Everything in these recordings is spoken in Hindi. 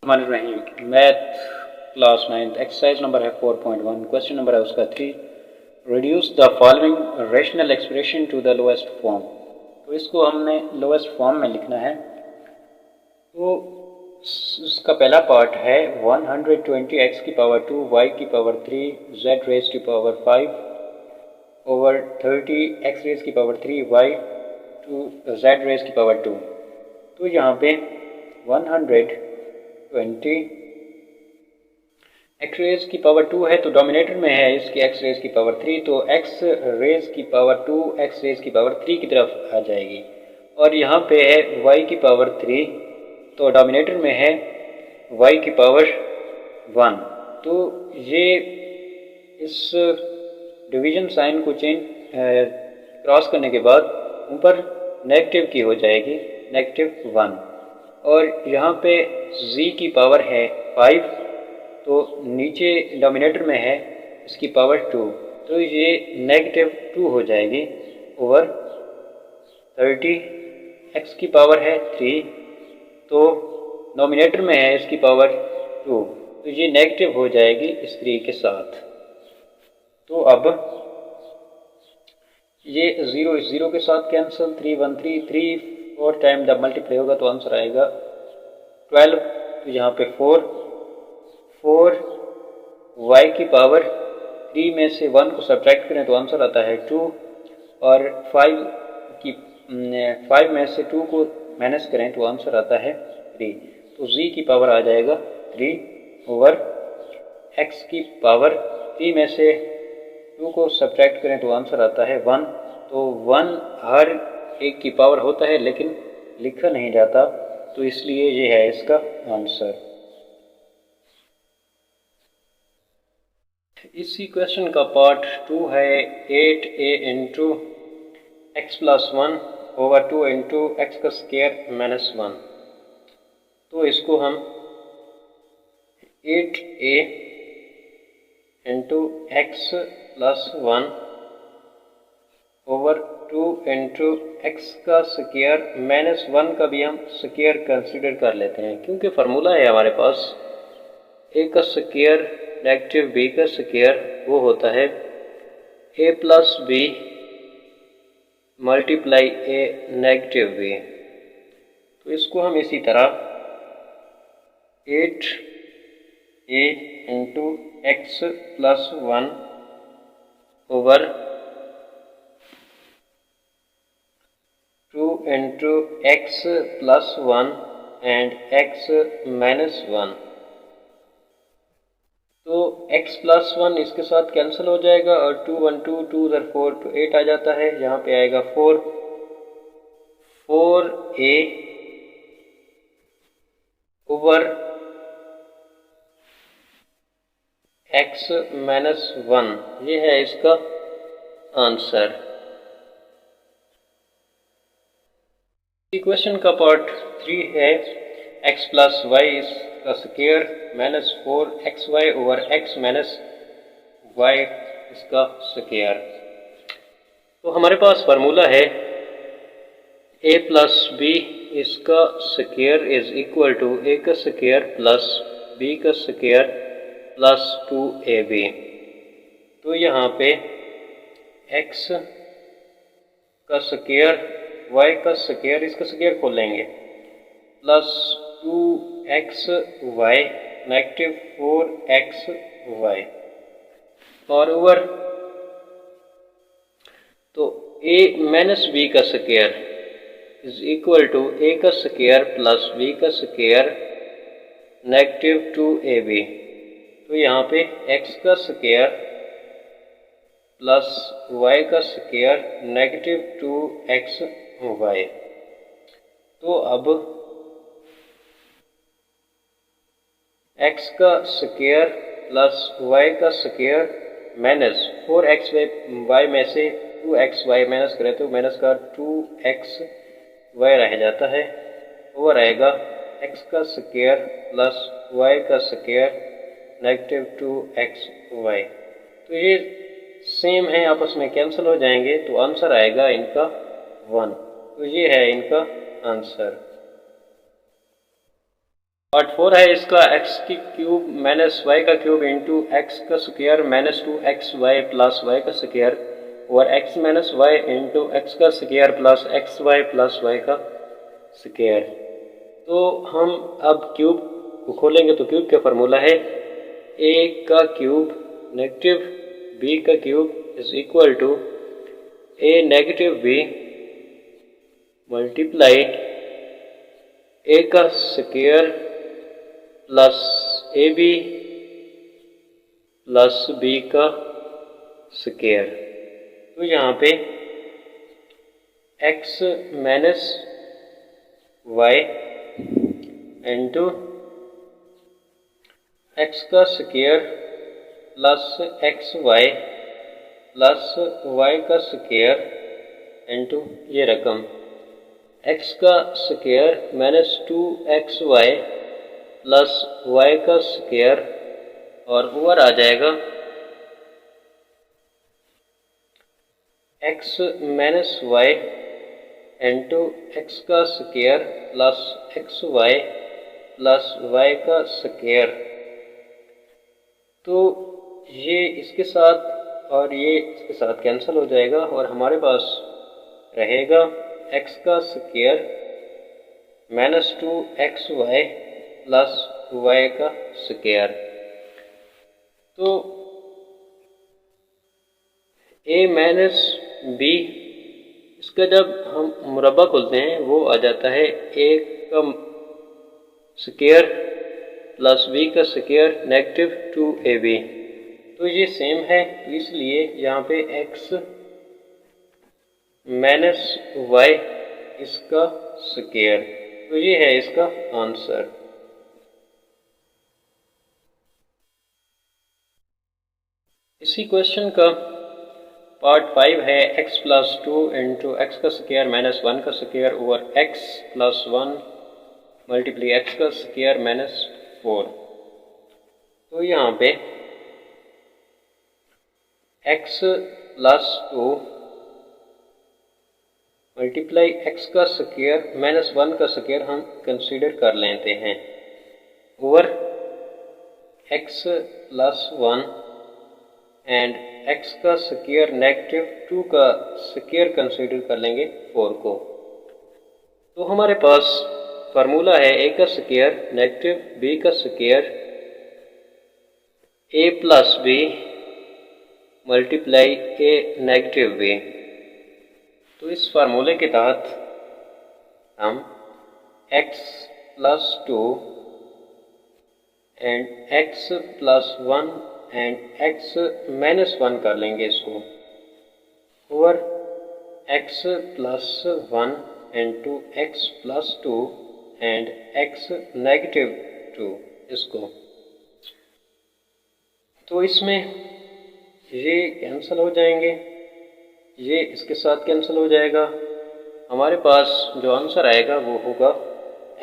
हमारे Rahim math class 9 exercise number है 4.1 क्वेश्चन नंबर है उसका 3 reduce the following rational expression to the lowest form. तो इसको हमने लोएस्ट फॉर्म में लिखना है। तो उसका पहला पार्ट है 120 x की पावर 2 y की पावर 3 z रेज की पावर 5 ओवर 30 x रेज की power 3 y two z raise की पावर 2। तो यहाँ पे 120 एक्स रेज की पावर 2 है तो डोमिनेटर में है इसकी एक्स रेज की पावर 3, तो एक्स रेज की पावर 2 एक्स रेज की पावर 3 की तरफ आ जाएगी। और यहाँ पे है y की पावर 3, तो डोमिनेटर में है y की पावर 1। तो ये इस डिवीजन साइन को चेंज क्रॉस करने के बाद ऊपर नेगेटिव की हो जाएगी, -1। और यहाँ पे z की पावर है 5, तो नीचे डोमिनेटर में है इसकी पावर 2, तो ये -2 हो जाएगी ओवर 30 x की पावर है 3, तो डोमिनेटर में है इसकी पावर 2, तो ये नेगेटिव हो जाएगी इस 3 के साथ। तो अब ये 0 के साथ कैंसिल, 3 1 3 3 4 टाइम जब मल्टीप्लाई होगा तो आंसर आएगा 12। तो यहाँ पे 4 y की पावर 3 में से 1 को सब्ट्रैक्ट करें तो आंसर आता है 2, और 5 में से 2 को माइनस करें तो आंसर आता है 3। तो z की पावर आ जाएगा 3 ओवर x की पावर 3 में से 2 को सब्ट्रैक्ट करें तो आंसर आता है 1। तो 1 हर एक की पावर होता है लेकिन लिखा नहीं जाता, तो इसलिए ये है इसका आंसर। इसी क्वेश्चन का पार्ट 2 है 8a into x plus 1 over 2 into x का स्क्वायर माइनस 1। तो इसको हम 8a into x plus 1 over 2 into x का स्क्वायर माइनस 1 का भी हम स्क्वायर कंसीडर कर लेते हैं, क्योंकि फार्मूला है हमारे पास a का स्क्वायर नेगेटिव b का स्क्वायर, वो होता है a plus b multiply a negative b। तो इसको हम इसी तरह 8a into x plus 1 over 2 into x plus 1 and x minus 1। तो x प्लस 1 इसके साथ कैंसिल हो जाएगा और 2 1 2 2 4 तो 8 आ जाता है। यहाँ पे आएगा 4a ओवर x माइनस 1, ये है इसका आंसर। इक्वेशन का पार्ट 3 है x प्लस वाई इसका square minus 4xy over x minus y इसका स्क्वायर। तो हमारे पास फार्मूला है a प्लस b इसका square is equal to a का स्क्वायर प्लस b का स्क्वायर प्लस 2ab। तो यहाँ पे x का स्क्वायर y का स्क्वायर, इसका स्क्वायर खोल लेंगे, प्लस 2xy नेगेटिव 4xy और ओवर, तो a माइनस b का square is equal to a का स्क्वायर प्लस b का स्क्वायर नेगेटिव 2ab। तो यहाँ पे x का स्क्वायर प्लस y का स्क्वायर नेगेटिव 2xy। तो अब x का स्क्वायर प्लस y का स्क्वायर माइनस 4xy में से 2xy माइनस करें तो माइनस का 2xy रह जाता है, ओवर आएगा x का स्क्वायर प्लस y का स्क्वायर नेगेटिव 2xy। तो ये सेम है, आपस में कैंसिल हो जाएंगे, तो आंसर आएगा इनका 1। तो ये है इनका आंसर। पार्ट 4 है इसका एक्स की क्यूब माइनस वाई का क्यूब इंटू एक्स का square minus 2xy plus Y का स्क्वायर और X minus Y into x का square plus x Y plus Y का स्क्वायर। तो हम अब क्यूब को खोलेंगे तो क्यूब का फार्मूला है ए का क्यूब नेगेटिव बी का cube is equal to a negative b multiplied a का square plus a b plus b का स्क्वायर। तो यहाँ पे x minus Y into x का square plus x Y plus Y का स्क्वायर इंटू ये रकम एक्स का square minus 2xy plus Y का स्क्वायर और ओवर आ जाएगा x minus Y into x का square plus x Y plus Y का स्क्वायर। तो ये इसके साथ और ये इसके साथ कैंसिल हो जाएगा और हमारे पास रहेगा एक्स का square minus 2xy plus Y का स्क्वायर। तो ए माइनस बी इसका जब हम मुरब्बा खोलते हैं वो आ जाता है ए का स्क्वायर प्लस बी का स्क्वायर नेगेटिव 2ab। तो ये सेम है तो इसलिए यहाँ पे एक्स माइनस वाई इसका स्क्वायर। तो ये है इसका आंसर। इसी क्वेश्चन का पार्ट 5 है एक्स प्लस 2 इंटू एक्स का स्क्वायर माइनस 1 का square over x plus 1 multiply x का स्क्वायर माइनस 4। तो यहाँ पे एक्स प्लस 2 मल्टीप्लाई एक्स का स्क्वायर माइनस 1 का स्क्वायर हम कंसीडर कर लेते हैं over x plus 1 and x का स्क्वायर नेगेटिव 2 का स्क्वायर कंसीडर कर लेंगे 4 को। तो हमारे पास फार्मूला है ए का स्क्वायर नेगेटिव बी का स्क्वायर ए प्लस बी मल्टीप्लाई ए नेगेटिव बी। तो इस फार्मूले के तहत हम x plus 2 and x plus 1 and x minus 1 कर लेंगे इसको over x plus 1 into x plus 2 and x negative 2 इसको। तो इसमें ये कैंसिल हो जाएंगे, ये इसके साथ कैंसिल हो जाएगा। हमारे पास जो आंसर आएगा वो होगा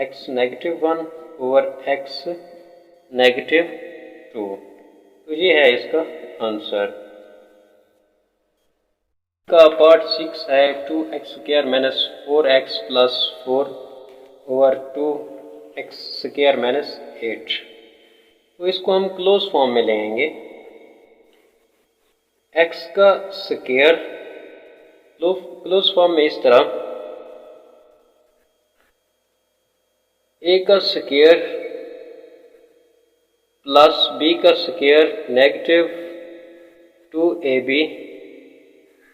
x negative 1 over x negative 2। तो ये है इसका आंसर। का पार्ट 6 है 2x square minus 4x plus 4 over 2x square minus 8। तो इसको हम क्लोज फॉर्म में लेंगे। x का स्क्वायर क्लोज फॉर्म में इस तरह a का स्क्वायर प्लस b का square negative 2ab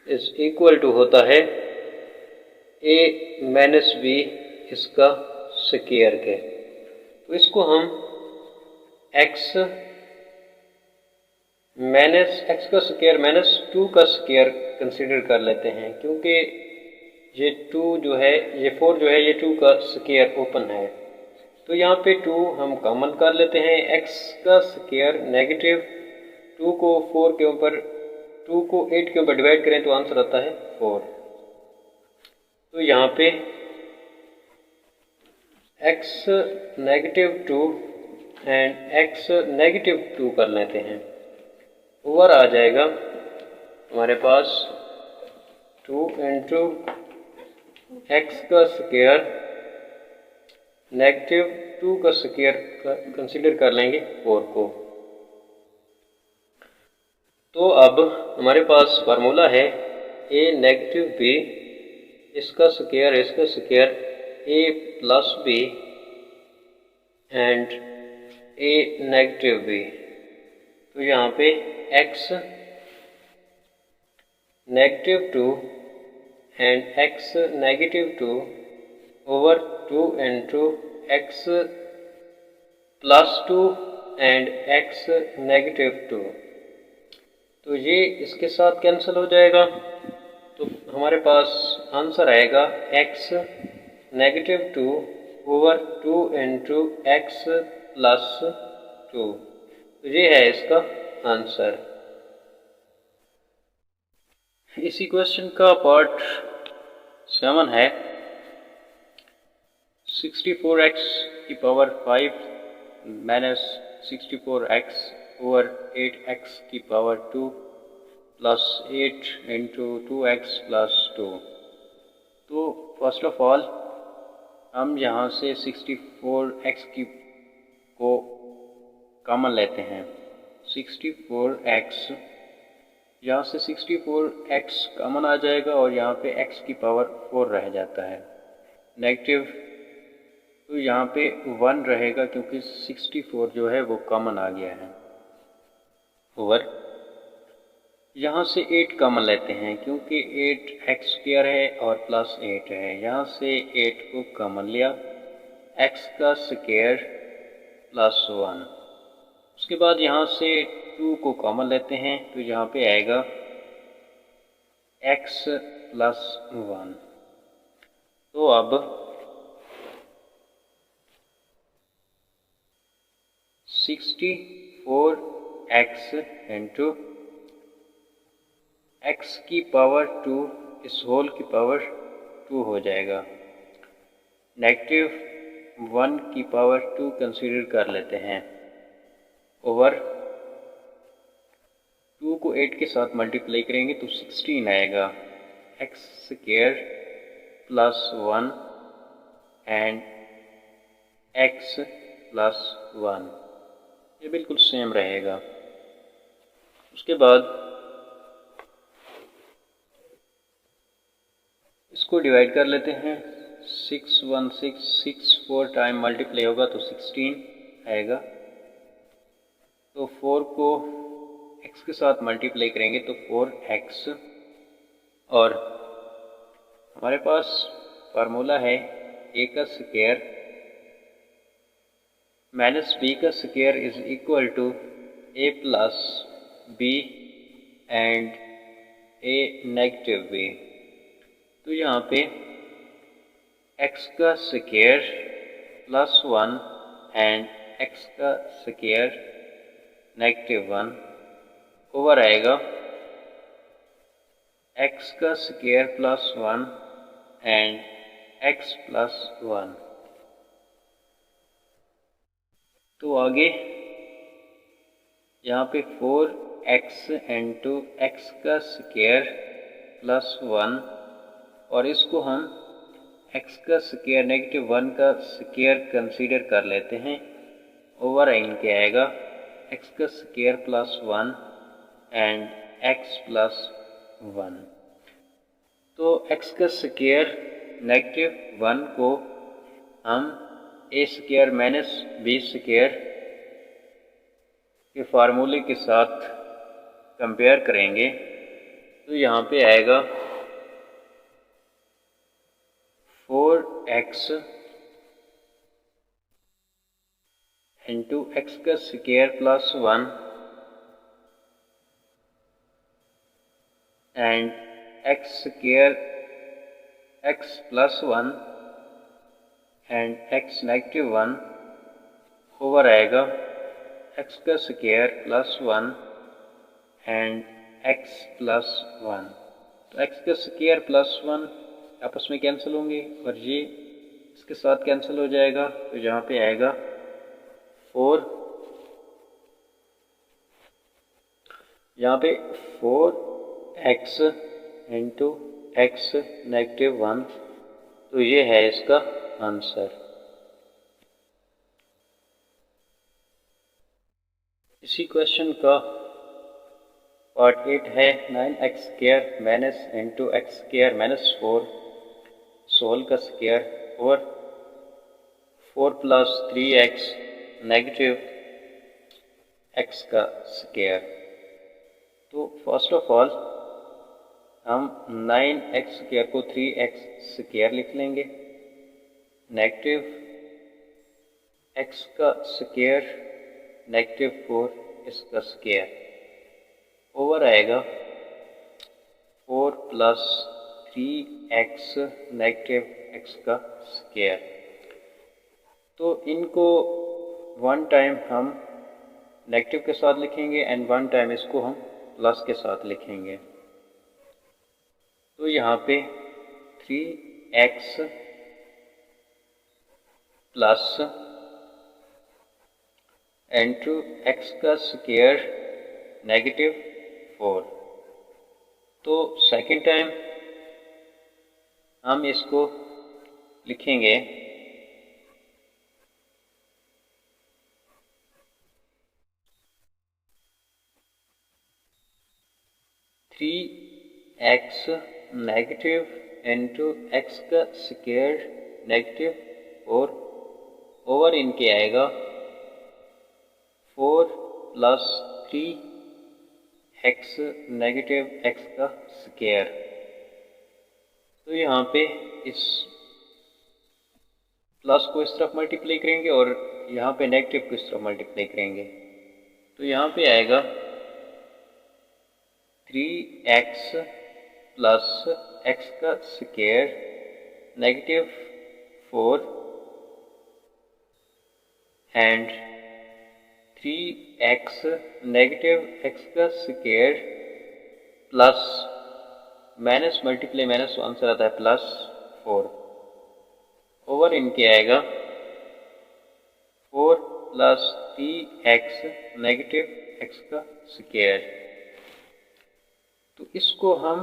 is equal to होता है a माइनस b इसका स्क्वायर के। तो इसको हम x का स्क्वायर माइनस 2 का स्क्वायर कंसीडर कर लेते हैं क्योंकि ये 2 जो है ये 4 जो है ये 2 का स्क्वायर ओपन है। तो यहाँ पे 2 हम कॉमन कर लेते हैं। x का स्क्वायर नेगेटिव 2 को 4 के ऊपर 2 को 8 के ऊपर डिवाइड करें तो आंसर आता है 4। तो यहाँ पे x negative 2 and x negative 2 कर लेते हैं। ओवर आ जाएगा हमारे पास 2 इंटू एक्स का स्क्वायर -2 का स्क्वायर कंसीडर कर लेंगे 4 को। तो अब हमारे पास फार्मूला है a -b, इसका square a plus b and a -b। तो यहाँ पे x -2 and x -2 over 2 into x plus 2 and x -2। तो ये इसके साथ कैंसिल हो जाएगा, तो हमारे पास आंसर आएगा x -2 over 2 into x plus 2। तो ये है इसका आंसर। इसी क्वेश्चन का पार्ट 7 है 64x की power 5 minus 64x over 8x की power 2 plus 8 into 2x plus 2। तो फर्स्ट ऑफ ऑल हम यहाँ से 64x को कॉमन लेते हैं। 64x, यहाँ से 64x कॉमन आ जाएगा और यहाँ पे x की पावर 4 रह जाता है। नेगेटिव तो यहाँ पे 1 रहेगा क्योंकि 64 जो है वो कॉमन आ गया है। ओवर यहाँ से 8 कॉमन लेते हैं क्योंकि 8x² है और प्लस 8 है। यहाँ से 8 को कॉमन लिया, x का स्क्वायर प्लस 1। उसके बाद यहाँ से 2 को कॉमन लेते हैं तो यहाँ पे आएगा x प्लस 1। तो अब 64x इंटू x की पावर 2 इस होल की पावर 2 हो जाएगा। -1 की पावर 2 कंसीडर कर लेते हैं। ओवर 2 को 8 के साथ मल्टीप्लाई करेंगे तो 16 आएगा। x² plus 1 and x plus 1, ये बिल्कुल सेम रहेगा। उसके बाद इसको डिवाइड कर लेते हैं। 6 टाइम मल्टीप्लाई होगा तो 16 आएगा। तो 4 को x के साथ मल्टीप्लाई करेंगे तो 4x, और हमारे पास फार्मूला है a का स्क्वायर माइनस b का square is equal to a plus b and a negative b। तो यहाँ पे x का स्क्वायर प्लस 1 एंड x का स्क्वायर -1 ओवर आएगा x का square plus 1 and x plus 1। तो आगे यहाँ पे 4x इंटू x का स्क्वायर प्लस 1, और इसको हम x का स्क्वायर -1 का स्क्वायर कंसीडर कर लेते हैं। ओवर इनके आएगा x का square plus 1 and x plus 1। तो x का स्क्वायर -1 को हम a² माइनस b² के फार्मूले के साथ कंपेयर करेंगे तो यहाँ पे आएगा 4x इंटू x का square plus 1 and x plus 1 and x -1 over आएगा x का square plus 1 and x plus 1। तो x का स्क्वायर प्लस 1 आपस में कैंसिल होंगे और ये इसके साथ कैंसिल हो जाएगा। तो यहाँ पे आएगा 4, यहाँ पे 4x इंटू x -1। तो ये है इसका आंसर। इसी क्वेश्चन का पार्ट 8 है 9x² minus into x² minus 4 सोल का स्क्वायर और 4 प्लस 3x नेगेटिव x का स्क्वायर। तो फर्स्ट ऑफ ऑल हम 9x² को 3x² लिख लेंगे, नेगेटिव x का स्क्वायर नेगेटिव 4 इसका स्क्वायर ओवर आएगा 4 प्लस 3x नेगेटिव x का स्क्वायर। तो इनको वन टाइम हम नेगेटिव के साथ लिखेंगे एंड वन टाइम इसको हम प्लस के साथ लिखेंगे। तो यहाँ पे 3x प्लस इंटू x का स्क्वायर नेगेटिव 4। तो सेकेंड टाइम हम इसको लिखेंगे 3x नेगेटिव इंटू x का स्क्वायर नेगेटिव 4 ओवर इनके आएगा 4 प्लस 3x नेगेटिव x का स्क्वायर। तो यहाँ पे इस प्लस को इस तरफ मल्टीप्लाई करेंगे और यहाँ पे नेगेटिव को इस तरफ मल्टीप्लाई करेंगे। तो यहाँ पे आएगा 3x प्लस x का square negative 4 and 3x negative x का square plus minus multiply minus तो आंसर आता है प्लस 4 ओवर इनके आएगा 4 प्लस 3x नेगेटिव x का स्क्वायर। तो इसको हम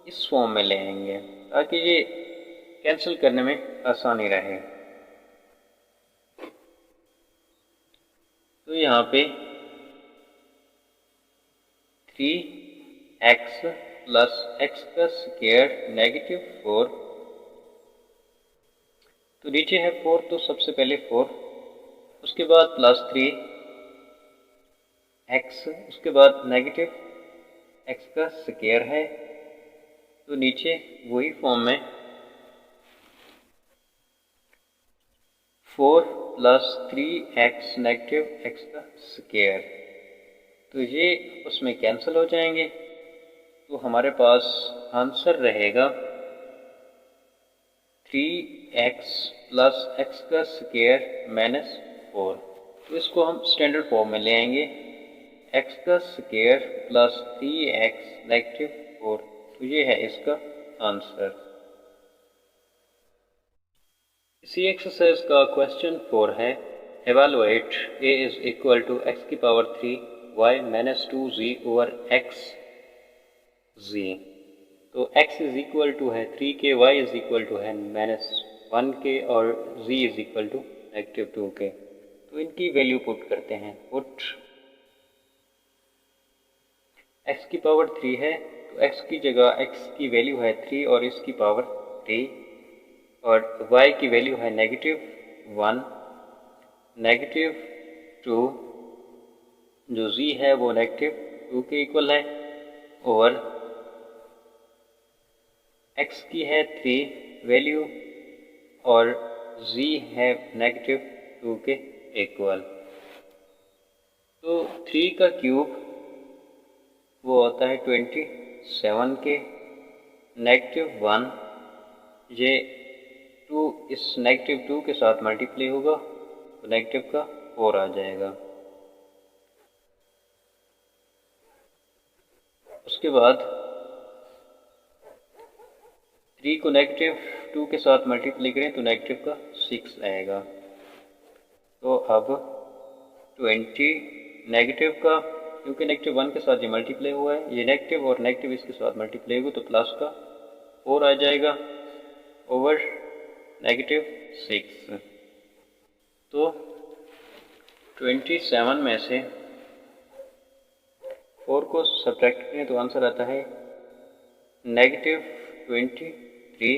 इस फॉर्म में ले आएंगे ताकि ये कैंसिल करने में आसानी रहे। तो यहाँ पे 3x प्लस x का स्क्वायर नेगेटिव 4। तो नीचे है 4 तो सबसे पहले 4, उसके बाद प्लस 3x, उसके बाद नेगेटिव x का स्क्वायर है। तो नीचे वही फॉर्म में 4 प्लस 3x नेगेटिव x का स्क्वायर। तो ये उसमें कैंसिल हो जाएंगे। तो हमारे पास आंसर रहेगा 3x प्लस x का स्क्वायर माइनस 4। तो इसको हम स्टैंडर्ड फॉर्म में ले आएंगे, x का स्क्वायर प्लस 3x नेगेटिव 4। तो ये है इसका आंसर। इसी एक्सरसाइज का क्वेश्चन 4 है evaluate a is equal to x की power 3 y minus 2z over x z। तो x इज इक्वल टू है 3 के, y इज इक्वल टू है माइनस 1 के और z is equal to negative 2 के। तो इनकी वैल्यू पुट करते हैं। पुट x की पावर 3 है तो x की जगह x की वैल्यू है 3 और इसकी पावर 3 और y की वैल्यू है नेगेटिव 1, नेगेटिव 2, जो z है वो नेगेटिव 2 के इक्वल है और x की है 3 वैल्यू और z है नेगेटिव 2 के इक्वल। तो 3 का क्यूब वो होता है 27 के, नेगेटिव 1 ये 2 इस नेगेटिव 2 के साथ मल्टीप्लाई होगा तो नेगेटिव का 4 आ जाएगा। उसके बाद 3 को नेगेटिव 2 के साथ मल्टीप्लाई करें तो नेगेटिव का 6 आएगा। तो अब 20 नेगेटिव का, क्योंकि नेगेटिव 1 के साथ ये मल्टीप्लाई हुआ है, ये नेगेटिव और नेगेटिव इसके साथ मल्टीप्लाई होगा तो प्लस का 4 आ जाएगा ओवर नेगेटिव 6। तो 27 में से 4 को सब्ट्रैक्ट करें तो आंसर आता है -23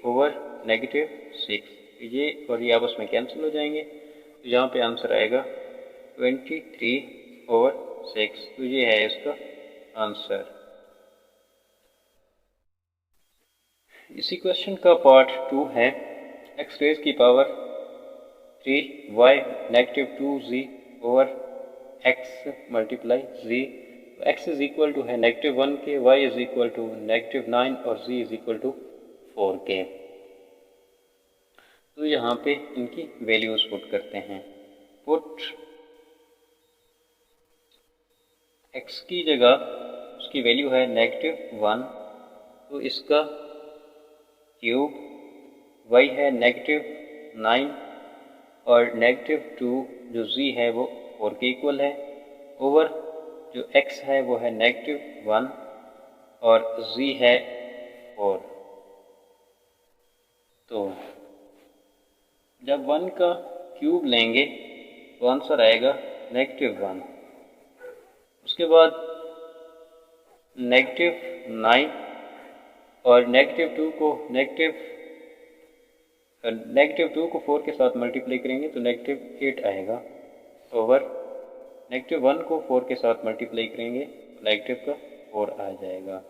ओवर -6। ये और ये आपस में कैंसिल हो जाएंगे, तो यहाँ पे आंसर आएगा 23 ओवर 6। तो ये है इसका आंसर। इसी क्वेश्चन का पार्ट 2 है x रेज की power 3 y -2z over x multiply z। x is equal to है -1 के, y इज इक्वल टू -9 और z इज इक्वल टू 4 के। तो यहाँ पे इनकी वैल्यूज पुट करते हैं। पुट x की जगह उसकी वैल्यू है -1, तो इसका क्यूब, y है -9 और -2 जो z है वो 4 के इक्वल है, ओवर जो x है वो है -1 और z है 4। तो जब 1 का क्यूब लेंगे तो आंसर आएगा -1। उसके बाद -9 और -2 को 4 के साथ मल्टीप्लाई करेंगे तो -8 आएगा, ओवर -1 को 4 के साथ मल्टीप्लाई करेंगे तो का 4 आ जाएगा।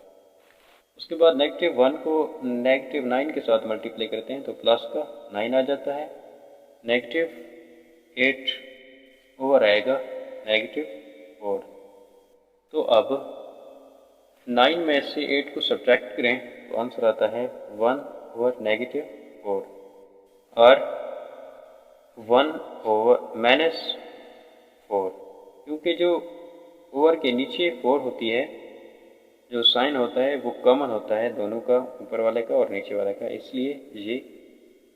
उसके बाद -1 को -9 के साथ मल्टीप्लाई करते हैं तो प्लस का 9 आ जाता है, -8 ओवर आएगा -4। तो अब 9 में से 8 को सब्ट्रैक्ट करें तो आंसर आता है 1 ओवर -4 और 1 ओवर -4, क्योंकि जो ओवर के नीचे 4 होती है, जो साइन होता है वो कॉमन होता है दोनों का, ऊपर वाले का और नीचे वाले का, इसलिए ये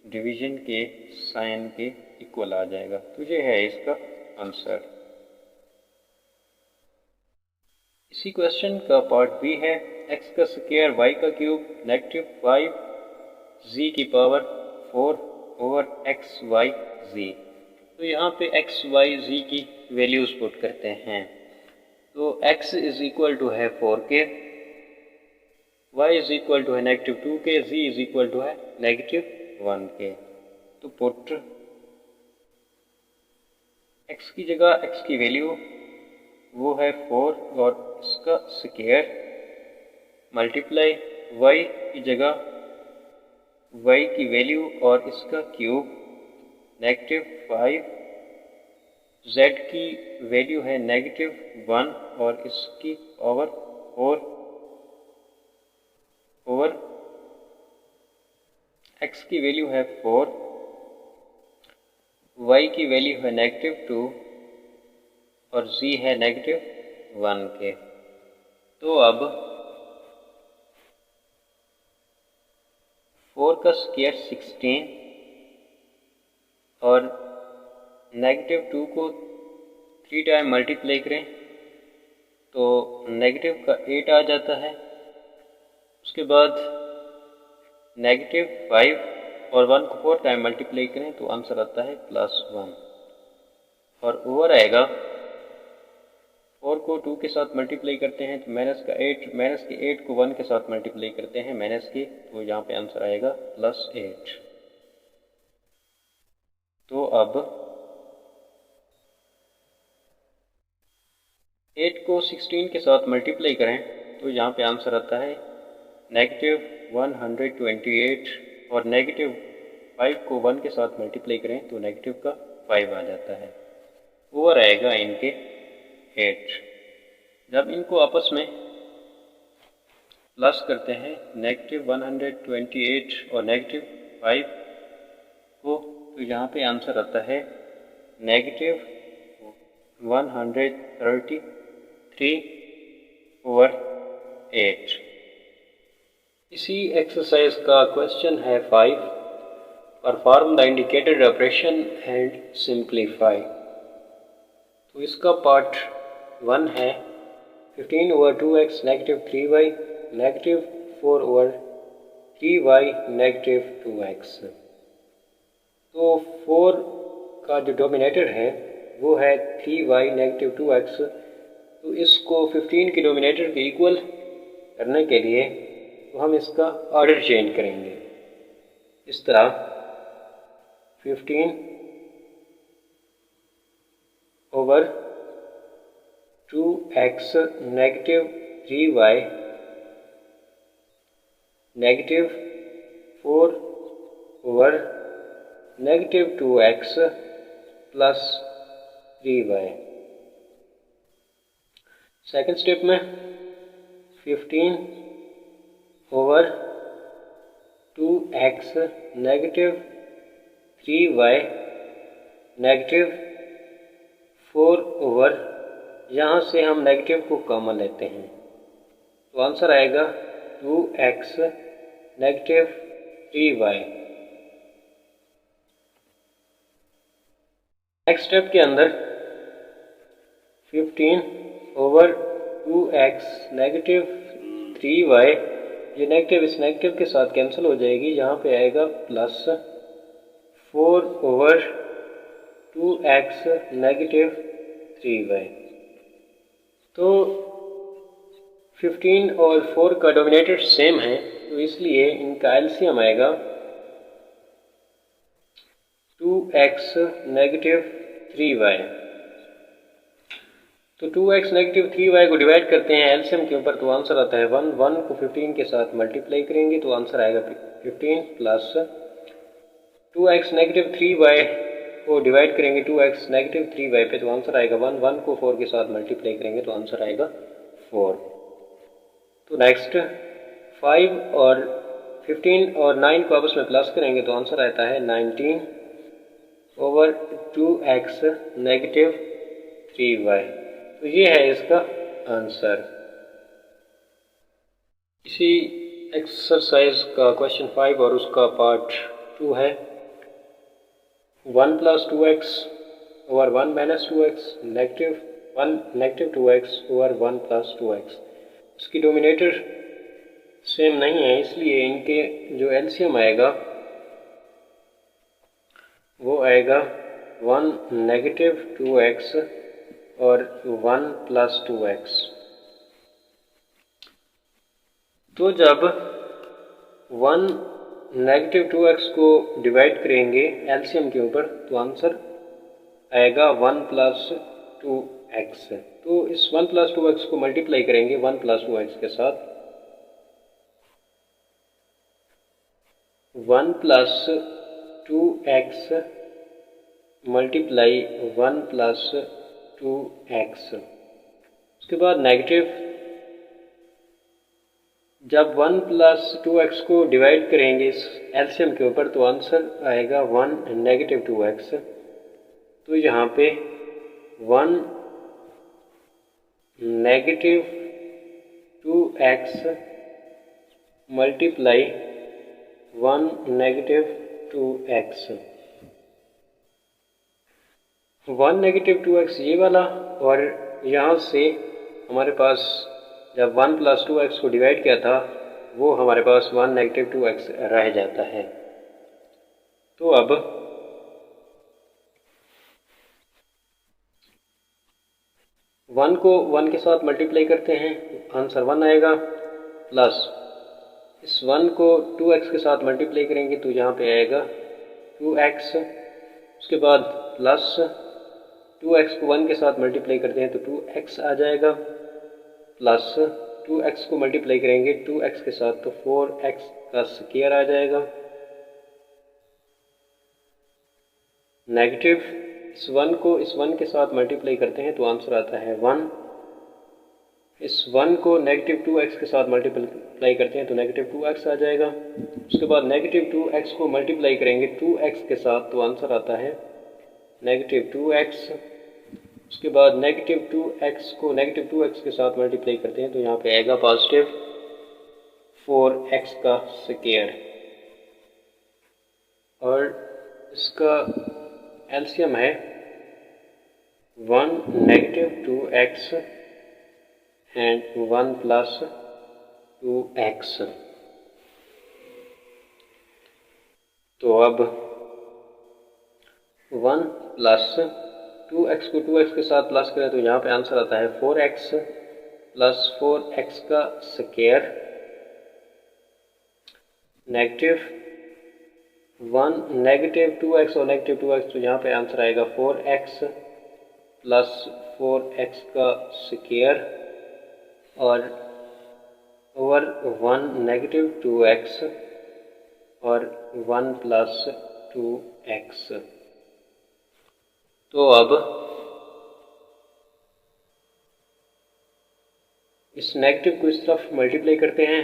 डिवीजन के साइन के इक्वल आ जाएगा। तो ये है इसका आंसर। इसी क्वेश्चन का पार्ट बी है x का स्क्वायर y का क्यूब -5 z की power 4 over x y z। तो यहाँ पे x y z की वैल्यूज पुट करते हैं। तो x इज इक्वल टू है 4k, y is equal to है -2k, z is equal to है -1k। तो पुट x की जगह x की वैल्यू वो है 4 और इसका स्क्वायर, मल्टीप्लाई y की जगह y की वैल्यू और इसका क्यूब, -5, z की वैल्यू है -1 और इसकी पावर 4 ओवर x की वैल्यू है 4, y की वैल्यू है -2 और z है -1 के। तो अब 4 का स्क्वायर 16 और -2 को 3 टाइम मल्टीप्लाई करें तो नेगेटिव का 8 आ जाता है। उसके बाद -5 और 1 को 4 टाइम मल्टीप्लाई करें तो आंसर आता है +1 और ओवर आएगा। 4 को 2 के साथ मल्टीप्लाई करते हैं तो माइनस के 8 को 1 के साथ मल्टीप्लाई करते हैं माइनस के, तो यहाँ पे आंसर आएगा +8। तो अब 8 को 16 के साथ मल्टीप्लाई करें तो यहाँ पे आंसर आता है -128 और -5 को 1 के साथ मल्टीप्लाई करें तो नेगेटिव का 5 आ जाता है। ओवर आएगा इनके 8। जब इनको आपस में प्लस करते हैं -128 और -5 को, तो यहाँ पे आंसर आता है -133/8। इसी एक्सरसाइज का क्वेश्चन है 5, perform the indicated operation and simplify. तो इसका पार्ट 1 है 15/2x -3y -4/3y -2x। तो 4 का जो डोमिनेटर है वो है 3y -2x, तो इसको 15 के डोमिनेटर के इक्वल करने के लिए तो हम इसका ऑर्डर चेंज करेंगे। इस तरह 15 over 2x negative 3y negative 4 over negative 2x plus 3y। Second step में 15 over 2x negative 3y negative 4 over, यहाँ से हम नेगेटिव को कॉमन लेते हैं तो आंसर आएगा 2x negative 3y। Next step के अंदर 15 ओवर 2x नेगेटिव 3y, ये नेगेटिव इस नेगेटिव के साथ कैंसिल हो जाएगी, यहाँ पे आएगा plus 4 over 2x negative 3y। तो 15 और 4 का डोमिनेटर सेम है तो इसलिए इनका एलसीएम आएगा 2x नेगेटिव 3y। तो 2x नेगेटिव 3y को डिवाइड करते हैं एलसीएम के ऊपर तो आंसर आता है 1। 1 को 15 के साथ मल्टीप्लाई करेंगे तो आंसर आएगा 15 प्लस 2x नेगेटिव 3y को डिवाइड करेंगे 2x नेगेटिव 3y पे तो आंसर आएगा 1। 1 को 4 के साथ मल्टीप्लाई करेंगे तो आंसर आएगा 4। तो नेक्स्ट 5 और 15 और 9 को आपस में प्लस करेंगे तो आंसर आता है 19 ओवर 2x नेगेटिव 3y। तो ये है इसका आंसर। इसी एक्सरसाइज का क्वेश्चन 5 और उसका पार्ट 2 है 1 plus 2x over 1 minus 2x negative 1 negative 2x over 1 plus 2x। इसकी डोमिनेटर सेम नहीं है इसलिए इनके जो एलसीएम आएगा वो आएगा 1 नेगेटिव 2x और 1 प्लस 2x। तो जब 1 नेगेटिव 2x को डिवाइड करेंगे एलसीएम के ऊपर तो आंसर आएगा 1 प्लस 2x। तो इस 1 प्लस 2x को मल्टीप्लाई करेंगे 1 प्लस 2x के साथ 1 plus 2x multiply 1 plus 2x। उसके बाद नेगेटिव जब 1 प्लस 2x को डिवाइड करेंगे इस एलसीएम के ऊपर तो आंसर आएगा 1 नेगेटिव 2x। तो यहाँ पे 1 negative 2x multiply 1 negative 2x। 1 negative 2x ये वाला और यहाँ से हमारे पास जब 1 प्लस 2x को डिवाइड किया था वो हमारे पास 1 नेगेटिव 2x रह जाता है। तो अब वन को 1 के साथ मल्टीप्लाई करते हैं आंसर 1 आएगा प्लस इस 1 को 2x के साथ मल्टीप्लाई करेंगे तो यहाँ पे आएगा 2x। उसके बाद प्लस 2x को 1 के साथ मल्टीप्लाई करते हैं तो 2x आ जाएगा प्लस 2x को मल्टीप्लाई करेंगे 2x के साथ तो 4x का स्क्वायर आ जाएगा नेगेटिव इस 1 को इस 1 के साथ मल्टीप्लाई करते हैं तो आंसर आता है 1। इस 1 को नेगेटिव 2x के साथ मल्टीप्लाई करते हैं तो नेगेटिव 2x आ जाएगा। उसके बाद नेगेटिव 2x को मल्टीप्लाई करेंगे 2x के साथ तो आंसर आता है नेगेटिव 2x। उसके बाद नेगेटिव 2x को नेगेटिव 2x के साथ मल्टीप्लाई करते हैं तो यहाँ पे आएगा पॉजिटिव 4x का स्क्वायर और इसका एलसीएम है 1 negative 2x and 1 plus 2x। तो अब 1 प्लस 2x को 2x के साथ प्लस करें तो यहाँ पे आंसर आता है 4x प्लस 4x का स्क्वायर नेगेटिव 1 नेगेटिव 2x और नेगेटिव 2x, तो यहाँ पे आंसर आएगा 4x प्लस 4x का स्क्वायर और ओवर 1 नेगेटिव 2x और 1 प्लस 2x। तो अब इस नेगेटिव को इस तरफ मल्टीप्लाई करते हैं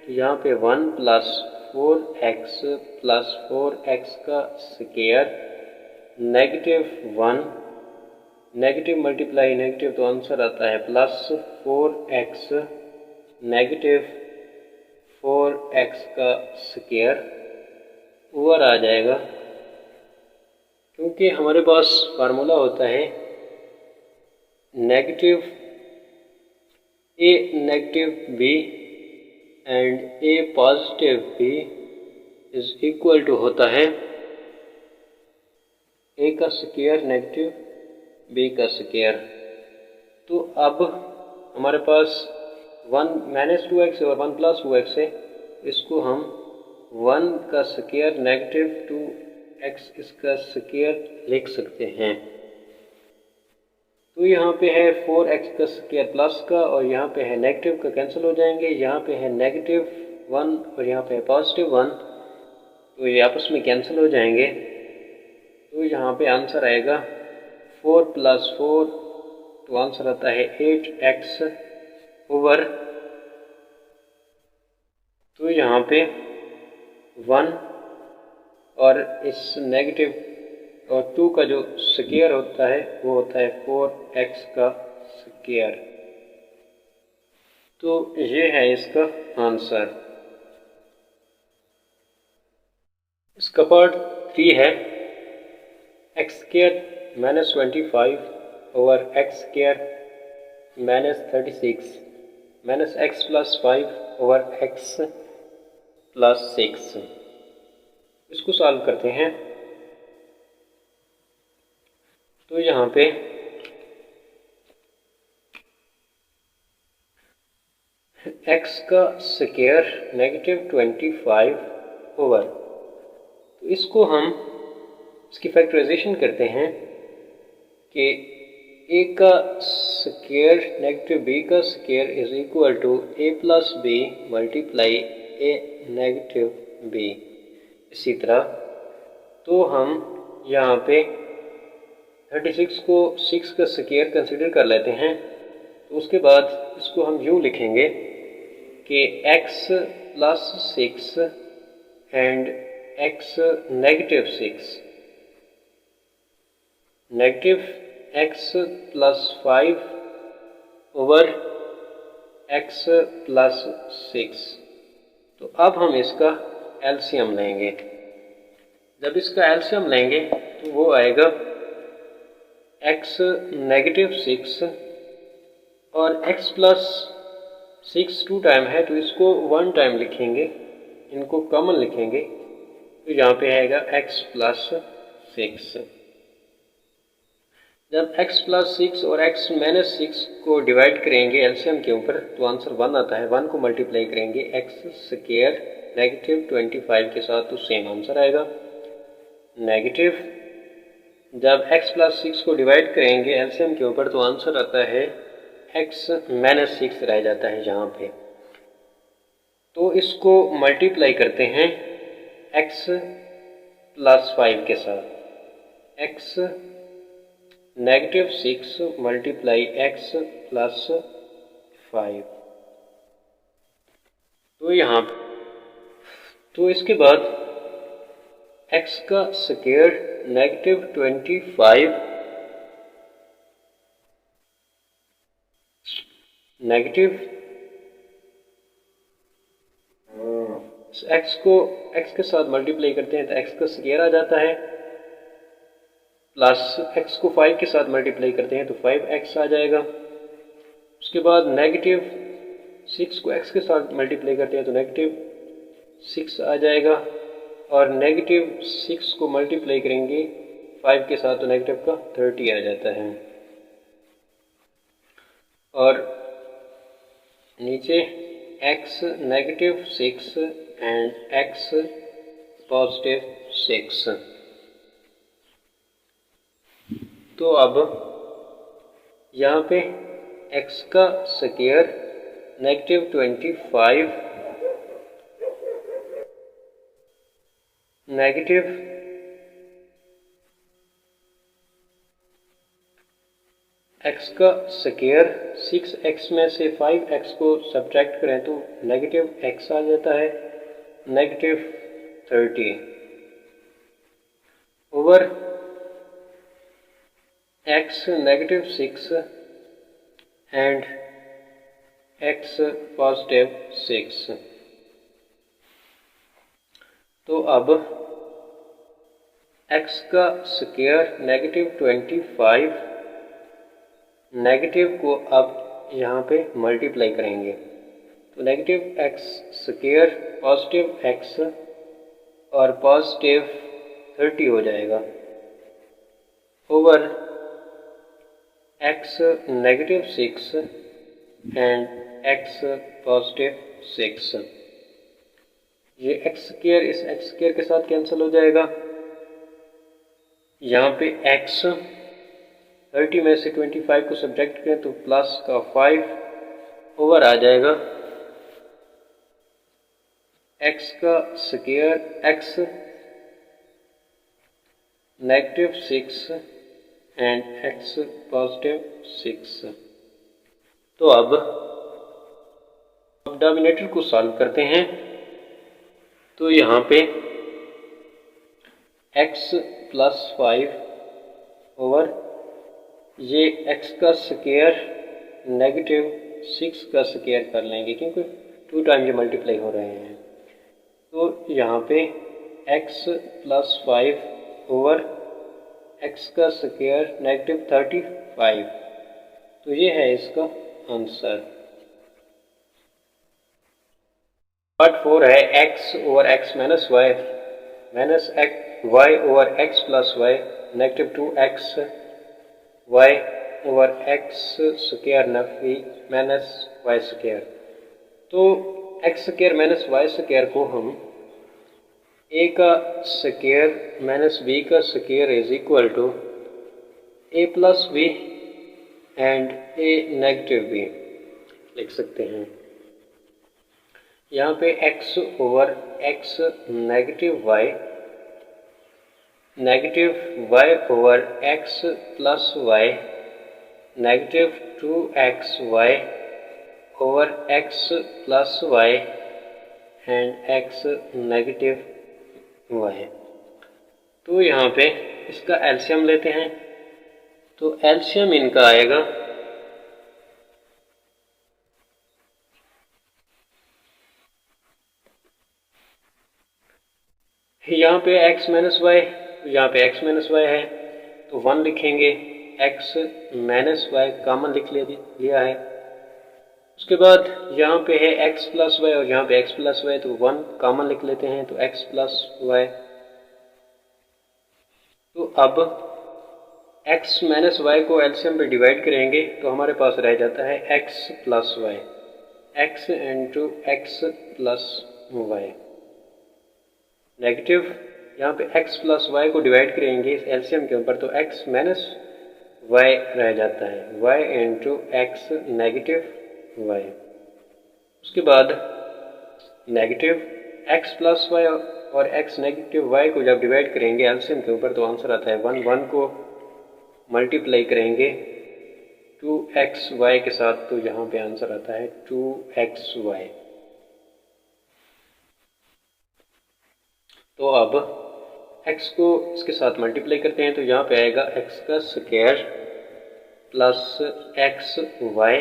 तो यहाँ पे 1 प्लस 4x प्लस 4x का square negative 1 negative multiply negative, तो आंसर आता है प्लस 4x नेगेटिव 4x का स्क्वायर ओवर आ जाएगा, क्योंकि हमारे पास फार्मूला होता है negative a negative b and a positive b is equal to होता है a का स्क्वायर नेगेटिव b का स्क्वायर। तो अब हमारे पास 1 माइनस 2x और 1 प्लस 2x है, इसको हम 1 का स्क्वायर नेगेटिव 2x इसका स्क्वायर लिख सकते हैं। तो यहाँ पे है 4x का स्क्वायर प्लस का और यहाँ पे है नेगेटिव का, कैंसिल हो जाएंगे। यहाँ पे है नेगेटिव 1 और यहाँ पे है पॉजिटिव 1, तो ये आपस में कैंसिल हो जाएंगे। तो यहाँ पे आंसर आएगा 4 प्लस 4, तो आंसर आता है 8x ओवर, तो यहाँ पे 1 और इस नेगेटिव और 2 का जो स्क्वायर होता है वो होता है 4x का स्क्वायर। तो ये है इसका आंसर। इसका पार्ट 3 है x square minus 25 over x square minus 36 minus x plus 5 over x plus 6। इसको सॉल्व करते हैं तो यहाँ पे x का स्क्वायर नेगेटिव 25 ओवर, तो इसको हम इसकी फैक्टराइजेशन करते हैं कि a का स्क्वायर नेगेटिव b का square is equal to a plus b multiply a negative b। इसी तरह तो हम यहाँ पे 36 को 6 का स्क्वायर कंसीडर कर लेते हैं, तो उसके बाद इसको हम यूँ लिखेंगे कि x plus 6 and x negative 6 negative x plus 5 over x plus 6। तो अब हम इसका एलसीएम लेंगे। जब इसका एलसीएम लेंगे तो वो आएगा x नेगेटिव 6 और x प्लस 6 2 टाइम है तो इसको 1 टाइम लिखेंगे, इनको कॉमन लिखेंगे, तो यहाँ पे आएगा x प्लस 6। जब x प्लस 6 और x माइनस 6 को डिवाइड करेंगे एलसीएम के ऊपर तो आंसर 1 आता है। 1 को मल्टीप्लाई करेंगे x स्क्वायर नेगेटिव 25 के साथ तो सेम आंसर आएगा नेगेटिव। जब x प्लस 6 को डिवाइड करेंगे एलसीएम के ऊपर तो आंसर आता है x माइनस 6 रह जाता है यहाँ पे। तो इसको मल्टीप्लाई करते हैं x प्लस 5 के साथ। x negative 6 multiply x plus 5, तो यहाँ तो इसके बाद x का स्क्वायर नेगेटिव 25 नेगेटिव x को x के साथ मल्टीप्लाई करते हैं तो x का स्क्वायर आ जाता है, प्लस x को 5 के साथ मल्टीप्लाई करते हैं तो 5x आ जाएगा। उसके बाद नेगेटिव 6 को x के साथ मल्टीप्लाई करते हैं तो नेगेटिव 6 आ जाएगा और नेगेटिव 6 को मल्टीप्लाई करेंगे 5 के साथ तो नेगेटिव का 30 आ जाता है। और नीचे x -6 एंड x +6। तो अब यहाँ पे x का स्क्वायर -25 नेगेटिव x का स्क्वायर 6x में से 5x को सब्ट्रैक्ट करें तो नेगेटिव x आ जाता है, -30 ओवर x -6 एंड x +6। तो अब x का स्क्वायर -25 नेगेटिव को अब यहाँ पे मल्टीप्लाई करेंगे तो negative x square positive x और पॉजिटिव 30 हो जाएगा ओवर x -6 एंड x +6। ये x स्क्वायर इस x स्क्वायर के साथ कैंसिल हो जाएगा। यहाँ पे x 30 में से 25 को सब्ट्रैक्ट करें तो प्लस का 5 ओवर आ जाएगा x का स्क्वायर x -6 एंड x +6। तो अब डिनोमिनेटर को सॉल्व करते हैं तो यहाँ पे x +5 ओवर ये x का स्क्वायर -6 का स्क्वायर कर लेंगे क्योंकि 2 टाइम ये मल्टीप्लाई हो रहे हैं। तो यहाँ पे x +5 ओवर x का स्क्वायर -35। तो ये है इसका आंसर। पार्ट 4 है x over x minus y minus y over x plus y -2x y over x square minus y square. तो x square minus y square को हम a का स्क्वायर माइनस b का square is equal to a plus b and a negative b लिख सकते हैं। यहाँ पे x over x negative y over x plus y negative 2xy over x plus y and x negative y। तो यहाँ पे इसका एलसीएम लेते हैं तो एलसीएम इनका आएगा यहाँ पे x माइनस वाई, यहाँ पे x माइनस वाई है तो 1 लिखेंगे, x माइनस वाई कॉमन लिख लिया है। उसके बाद यहाँ पे है x प्लस वाई और यहाँ पे x प्लस वाई तो 1 कॉमन लिख लेते हैं तो x प्लस वाई। तो अब x माइनस वाई को एलसीएम पे डिवाइड करेंगे तो हमारे पास रह जाता है x plus y, x into x plus y negative. यहाँ पे x प्लस वाई को डिवाइड करेंगे इस एलसीएम के ऊपर तो x माइनस वाई रह जाता है, y into x negative y. उसके बाद नेगेटिव x प्लस वाई और x नेगेटिव वाई को जब डिवाइड करेंगे एलसीएम के ऊपर तो आंसर आता है 1 को मल्टीप्लाई करेंगे 2xy के साथ तो यहाँ पे आंसर आता है 2xy। तो अब x को इसके साथ मल्टीप्लाई करते हैं तो यहाँ पे आएगा x का स्क्वायर प्लस xy।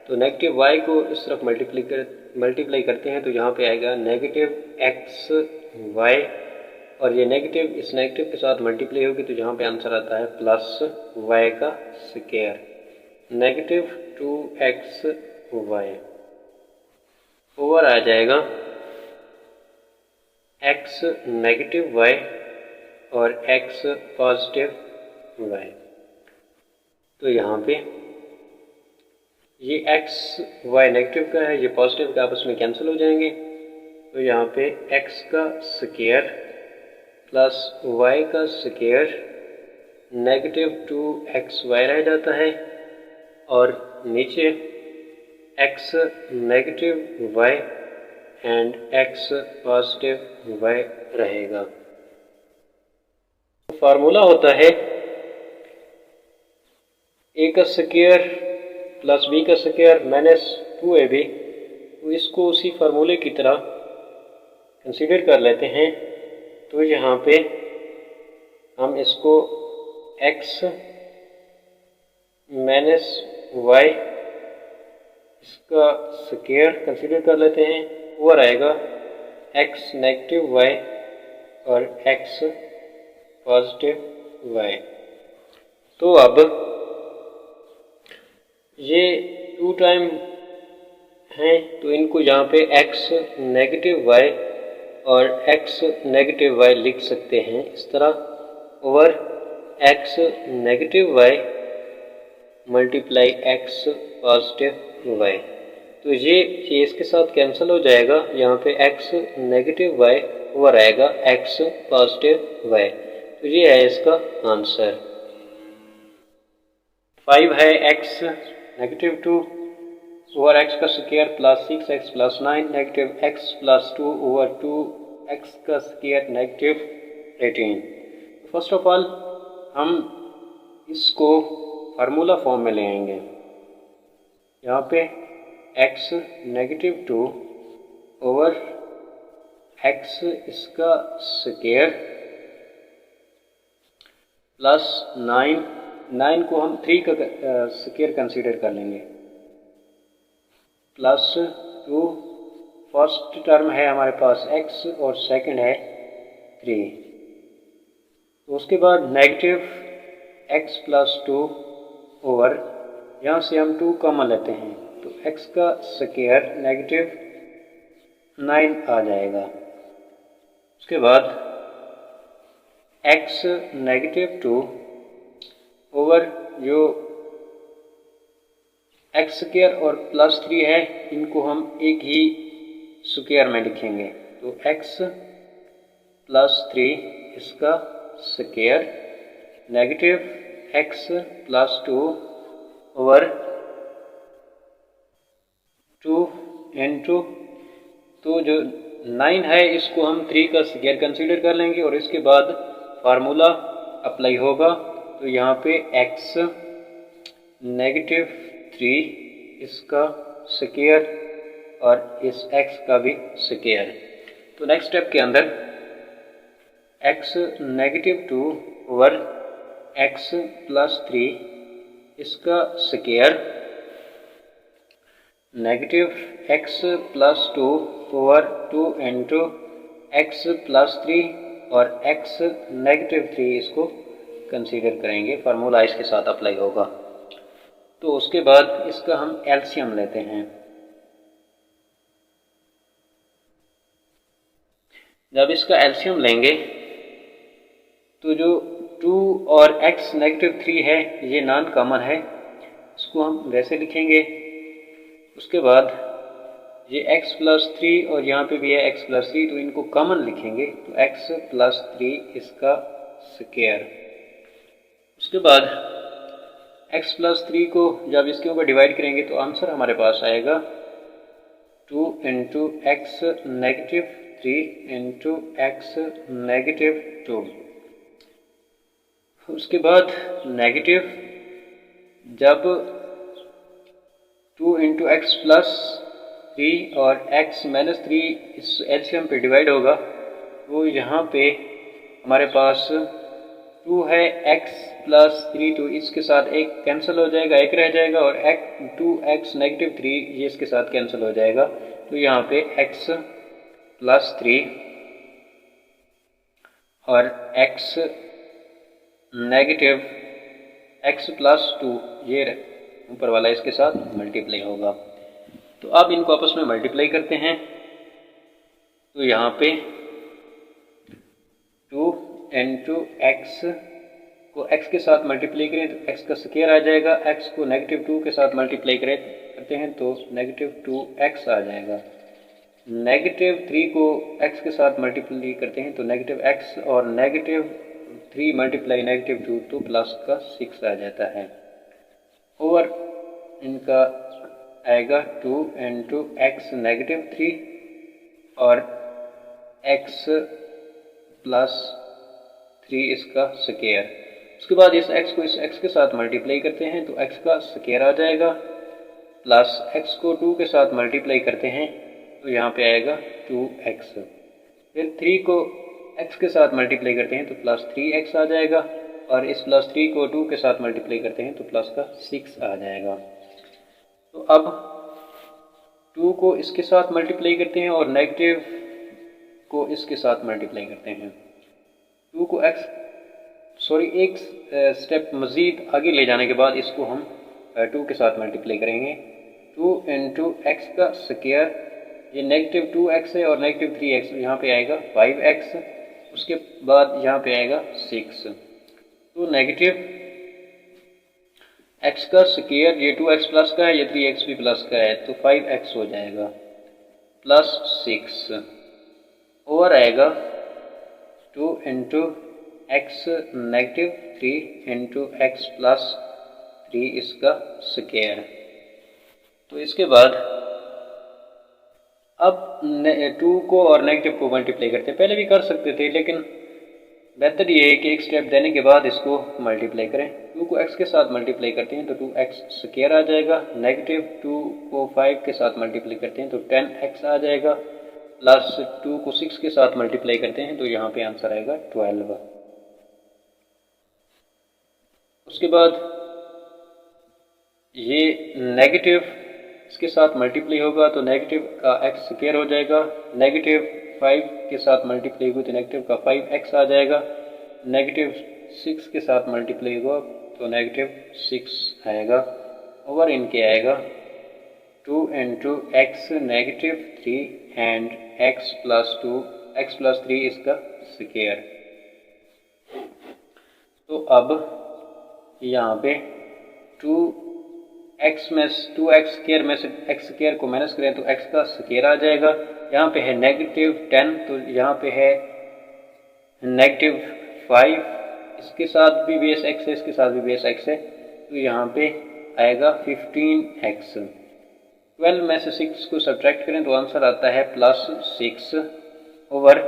तो नेगेटिव y को इस तरफ मल्टीप्लाई करते हैं तो यहाँ पे आएगा नेगेटिव xy और ये नेगेटिव इस नेगेटिव के साथ मल्टीप्लाई होगी तो यहाँ पे आंसर आता है प्लस y का स्क्वायर नेगेटिव 2xy ओवर आ जाएगा x नेगेटिव y और x पॉजिटिव y। तो यहाँ पे ये x y नेगेटिव का है, ये पॉजिटिव का, आपस में कैंसिल हो जाएंगे। तो यहाँ पे x का स्क्वायर प्लस y का स्क्वायर नेगेटिव 2xy रह जाता है और नीचे x negative y and x positive y रहेगा। फार्मूला होता है a का स्क्वायर प्लस b का स्क्वायर माइनस 2ab। तो इसको उसी फार्मूले की तरह कंसीडर कर लेते हैं। तो यहाँ पे हम इसको x माइनस y इसका स्क्वायर कंसीडर कर लेते हैं, ओवर आएगा x नेगेटिव y और x पॉजिटिव y। तो अब ये 2 टाइम हैं, तो इनको यहाँ पे x नेगेटिव y और x नेगेटिव y लिख सकते हैं इस तरह, over x negative y multiply x positive y। तो ये इसके साथ कैंसिल हो जाएगा, यहाँ पे x नेगेटिव y ओवर आएगा x पॉजिटिव y। तो ये है इसका आंसर। 5 है x नेगेटिव 2 ओवर x का square plus 6x plus 9 negative x plus 2 over 2x का square negative 18। First of all हम इसको फार्मूला फॉर्म में ले आएंगे। यहाँ पे x नेगेटिव 2 ओवर x इसका स्क्वायर प्लस 9 को हम 3 का स्क्वायर कंसीडर कर लेंगे, प्लस 2 फर्स्ट टर्म है हमारे पास x और सेकंड है 3। तो उसके बाद नेगेटिव x प्लस 2 ओवर, यहाँ से हम 2 कॉमन लेते हैं तो x का स्क्वायर नेगेटिव 9 आ जाएगा। उसके बाद x नेगेटिव 2 ओवर जो x स्क्वायर और प्लस 3 है, इनको हम एक ही स्क्वायर में लिखेंगे। तो x प्लस 3 इसका square negative x plus 2 over 2 into, तो जो 9 है इसको हम 3 का स्क्वायर कंसीडर कर लेंगे और इसके बाद फार्मूला अप्लाई होगा। तो यहाँ पे x नेगेटिव 3 इसका स्क्वायर और इस x का भी स्क्वायर। तो नेक्स्ट स्टेप के अंदर x negative 2 over x plus 3 इसका square negative x plus 2 over 2 into x plus 3 और x नेगेटिव 3 इसको कंसीडर करेंगे, फार्मूला इसके साथ अप्लाई होगा। तो उसके बाद इसका हम एलसीएम लेते हैं। जब इसका एलसीएम लेंगे तो जो 2 और x नेगेटिव 3 है ये नॉन कॉमन है, इसको हम वैसे लिखेंगे। उसके बाद ये x प्लस 3 और यहाँ पे भी है x प्लस 3, तो इनको कॉमन लिखेंगे। तो x प्लस 3 इसका स्क्वायर। उसके बाद x प्लस 3 को जब इसके ऊपर डिवाइड करेंगे तो आंसर हमारे पास आएगा 2 into x negative 3 into x negative 2। उसके बाद नेगेटिव जब 2 इंटू एक्स प्लस 3 और x माइनस 3 इस एलसीएम पे डिवाइड होगा, तो यहाँ पे हमारे पास 2 है x प्लस 3, तो इसके साथ एक कैंसिल हो जाएगा, एक रह जाएगा, और 2x नेगेटिव 3 ये इसके साथ कैंसिल हो जाएगा। तो यहाँ पे x प्लस 3 और x नेगेटिव x प्लस 2 ये ऊपर वाला इसके साथ मल्टीप्लाई होगा। तो अब इनको आपस में मल्टीप्लाई करते हैं। तो यहाँ पे 2 इंटू एक्स को x के साथ मल्टीप्लाई करें तो x का स्क्वायर आ जाएगा, x को नेगेटिव 2 के साथ मल्टीप्लाई करते हैं तो नेगेटिव 2x आ जाएगा। नेगेटिव 3 को x के साथ मल्टीप्लाई करते हैं तो नेगेटिव x, और नेगेटिव 3 मल्टीप्लाई नेगेटिव 2 तो प्लस का 6 आ जाता है। और इनका आएगा 2 इंटू एक्स नेगेटिव 3 और x प्लस 3 इसका स्क्वायर। उसके बाद इस x को इस x के साथ मल्टीप्लाई करते हैं तो x का स्क्वायर आ जाएगा, प्लस x को 2 के साथ मल्टीप्लाई करते हैं तो यहाँ पे आएगा 2x। फिर 3 को x के साथ मल्टीप्लाई करते हैं तो प्लस 3x आ जाएगा, और इस प्लस 3 को 2 के साथ मल्टीप्लाई करते हैं तो प्लस का 6 आ जाएगा। तो अब 2 को इसके साथ मल्टीप्लाई करते हैं और नेगेटिव को इसके साथ मल्टीप्लाई करते हैं। 2 को एक स्टेप मज़ीद आगे ले जाने के बाद इसको हम 2 के साथ मल्टीप्लाई करेंगे। 2 इंटू एक्स का स्क्वायर, ये नेगेटिव 2x है और नेगेटिव 3x, यहाँ पे आएगा 5x। उसके बाद यहाँ पे आएगा 6। तो नेगेटिव x का स्क्वायर, ये 2x प्लस का है, ये 3x भी प्लस का है, तो 5x हो जाएगा प्लस 6। ओवर आएगा 2 into x negative 3 into x plus 3 इसका स्क्वायर। तो इसके बाद अब 2 को और नेगेटिव को मल्टीप्लाई करते हैं। पहले भी कर सकते थे, लेकिन बेहतर ये है कि एक स्टेप देने के बाद इसको मल्टीप्लाई करें। 2 को x के साथ मल्टीप्लाई करते हैं तो 2x स्क्वायर आ जाएगा, नेगेटिव 2 को 5 के साथ मल्टीप्लाई करते हैं तो 10x आ जाएगा, प्लस 2 को 6 के साथ मल्टीप्लाई करते हैं तो यहाँ पे आंसर आएगा 12। उसके बाद ये नेगेटिव इसके साथ मल्टीप्लाई होगा तो नेगेटिव का x स्क्वायर हो जाएगा, नेगेटिव 5 के साथ मल्टीप्लाई होगा तो नेगेटिव का 5x आ जाएगा, नेगेटिव 6 के साथ मल्टीप्लाई होगा तो नेगेटिव 6 आएगा। ओवर इनके आएगा 2 into x negative 3 and x plus 2 x plus 3 इसका स्क्वायर। तो अब यहाँ पे 2x स्क्वायर में से x स्क्वायर को माइनस करें तो x का स्क्वायर आ जाएगा। यहाँ पे है नेगेटिव 10 तो यहाँ पे है नेगेटिव 5, इसके साथ भी बेस x है, इसके साथ भी बेस x है, तो यहाँ पे आएगा 15x। 12 में से 6 को सब्ट्रैक्ट करें तो आंसर आता है plus 6 over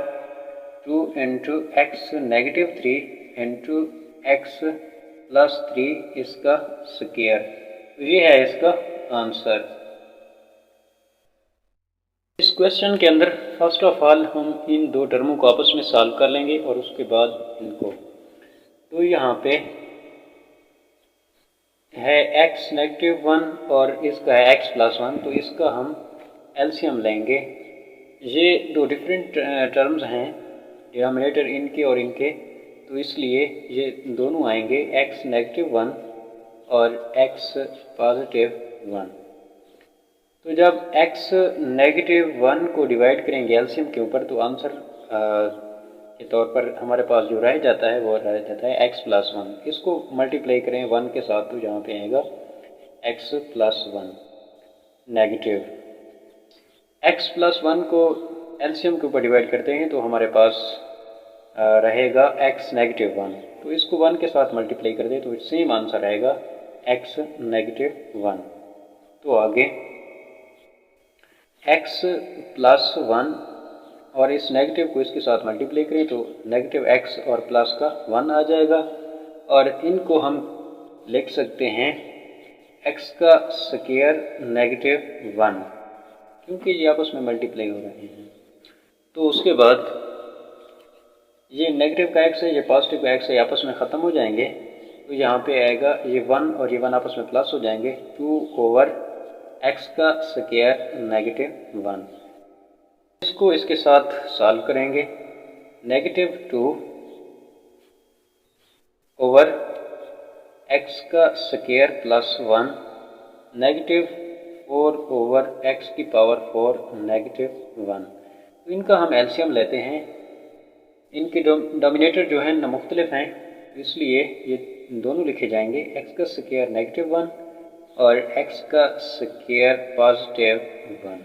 2 into x negative 3 into x plus 3 इसका स्क्वायर। तो ये है इसका आंसर। इस क्वेश्चन के अंदर फर्स्ट ऑफ ऑल हम इन दो टर्मों को आपस में सॉल्व कर लेंगे और उसके बाद इनको। तो यहाँ पे है x नेगेटिव 1 और इसका है x प्लस 1, तो इसका हम एलसीएम लेंगे। ये दो डिफरेंट टर्म्स हैं, डिनोमिनेटर इनके और इनके, तो इसलिए ये दोनों आएंगे x नेगेटिव 1 और x पॉजिटिव 1। तो जब x नेगेटिव 1 को डिवाइड करेंगे एलसीएम के ऊपर तो आंसर के तौर पर हमारे पास जो रह जाता है वो रह जाता है x प्लस 1। इसको मल्टीप्लाई करें 1 के साथ तो यहाँ पे आएगा x plus 1 negative. x plus 1 को एलसीएम के ऊपर डिवाइड करते हैं तो हमारे पास रहेगा x नेगेटिव 1, तो इसको 1 के साथ मल्टीप्लाई कर दें तो सेम आंसर आएगा x नेगेटिव 1। तो आगे x प्लस 1 और इस नेगेटिव को इसके साथ मल्टीप्लाई करें तो नेगेटिव x और प्लस का 1 आ जाएगा, और इनको हम लिख सकते हैं x का स्क्वायर नेगेटिव 1, क्योंकि ये आपस में मल्टीप्लाई हो रहे हैं। तो उसके बाद ये नेगेटिव का x है, ये पॉजिटिव का x है, आपस में ख़त्म हो जाएंगे, तो यहाँ पे आएगा ये 1 और ये 1 आपस में प्लस हो जाएंगे, 2 ओवर x का स्क्वायर नेगेटिव 1। इसको इसके साथ सॉल्व करेंगे। नेगेटिव 2 ओवर x का square plus 1 negative 4 over x की पावर 4 नेगेटिव 1। तो इनका हम एलसीएम लेते हैं। इनके डोमिनेटर जो है ना मुख्तलिफ हैं, इसलिए ये दोनों लिखे जाएंगे, एक्स का स्क्वायर -1 और एक्स का स्क्वायर +1।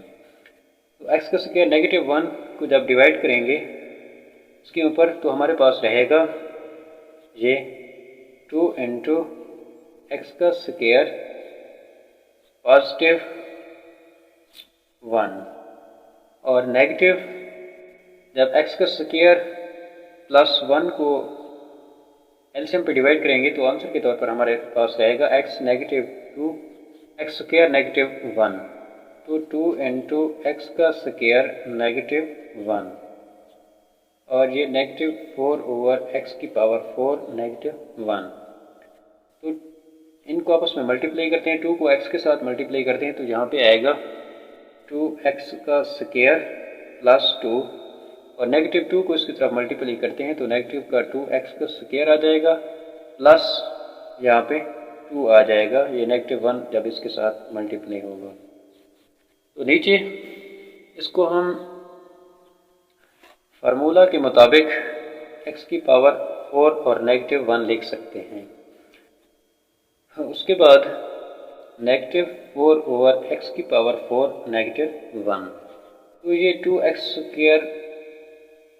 तो एक्स का स्क्वायर -1 को जब डिवाइड करेंगे इसके ऊपर, तो हमारे पास रहेगा ये 2 इंटू एक्स का स्क्वायर +1 और नेगेटिव जब एक्स का स्क्वायर +1 को एलसीएम पे डिवाइड करेंगे तो आंसर के तौर पर हमारे पास रहेगा एक्स स्क्वायर -1, तो 2 इंटू एक्स का स्क्वायर -1 और ये -4 ओवर एक्स की पावर 4 -1। तो इनको आपस में मल्टीप्लाई करते हैं, 2 को एक्स के साथ मल्टीप्लाई करते हैं तो यहाँ पे आएगा 2x का स्क्वायर +2 और -2 को इसकी तरफ मल्टीप्लाई करते हैं तो नेगेटिव का 2x का स्क्वायर आ जाएगा प्लस यहाँ पे 2 आ जाएगा, ये -1 जब इसके साथ मल्टीप्लाई होगा। तो नीचे इसको हम फार्मूला के मुताबिक x की पावर 4 और -1 लिख सकते हैं। उसके बाद -4 ओवर x की पावर 4 -1, तो ये 2x स्क्वायर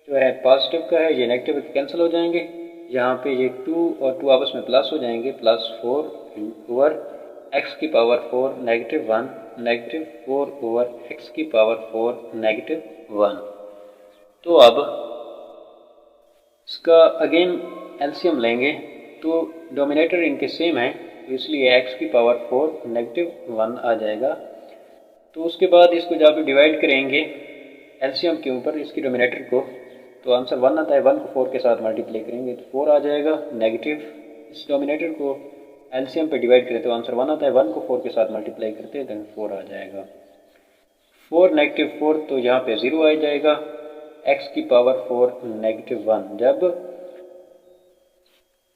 जो है पॉजिटिव का है, ये नेगेटिव कैंसिल हो जाएंगे, यहाँ पे ये 2 और 2 आपस में प्लस हो जाएंगे, +4 ओवर x की पावर 4 -1 -4 ओवर x की पावर 4 -1। तो अब इसका अगेन एलसीएम लेंगे तो डोमिनेटर इनके सेम है, तो इसलिए x की पावर 4 -1 आ जाएगा। तो उसके बाद इसको जब डिवाइड करेंगे एलसीएम के ऊपर इसकी डोमिनेटर को, तो आंसर 1 आता है, 1 को 4 के साथ मल्टीप्लाई करेंगे तो 4 आ जाएगा। नेगेटिव इस डोमिनेटर को एलसीएम पे डिवाइड करें तो आंसर 1 आता है, 1 को 4 के साथ मल्टीप्लाई करते हैं तो 4 आ जाएगा। 4 -4 तो यहाँ पे 0 आ जाएगा, x की पावर 4 -1 जब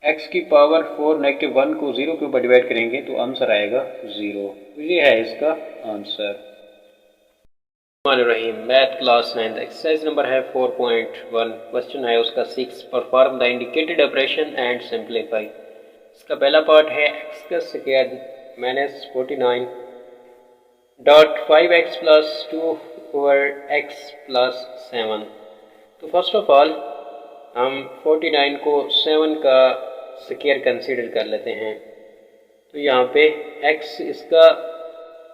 x की पावर 4 -1 को 0 के ऊपर डिवाइड करेंगे तो आंसर आएगा 0। तो ये है इसका आंसर। रहीम मैथ क्लास 9 एक्सरसाइज नंबर है 4.1, क्वेश्चन है उसका 6, perform the indicated operation and simplify. इसका पहला पार्ट है x का square -49 dot 5x plus 2 over x plus 7। तो फर्स्ट ऑफ ऑल हम 49 को 7 का स्क्वायर कंसीडर कर लेते हैं, तो यहाँ पे x इसका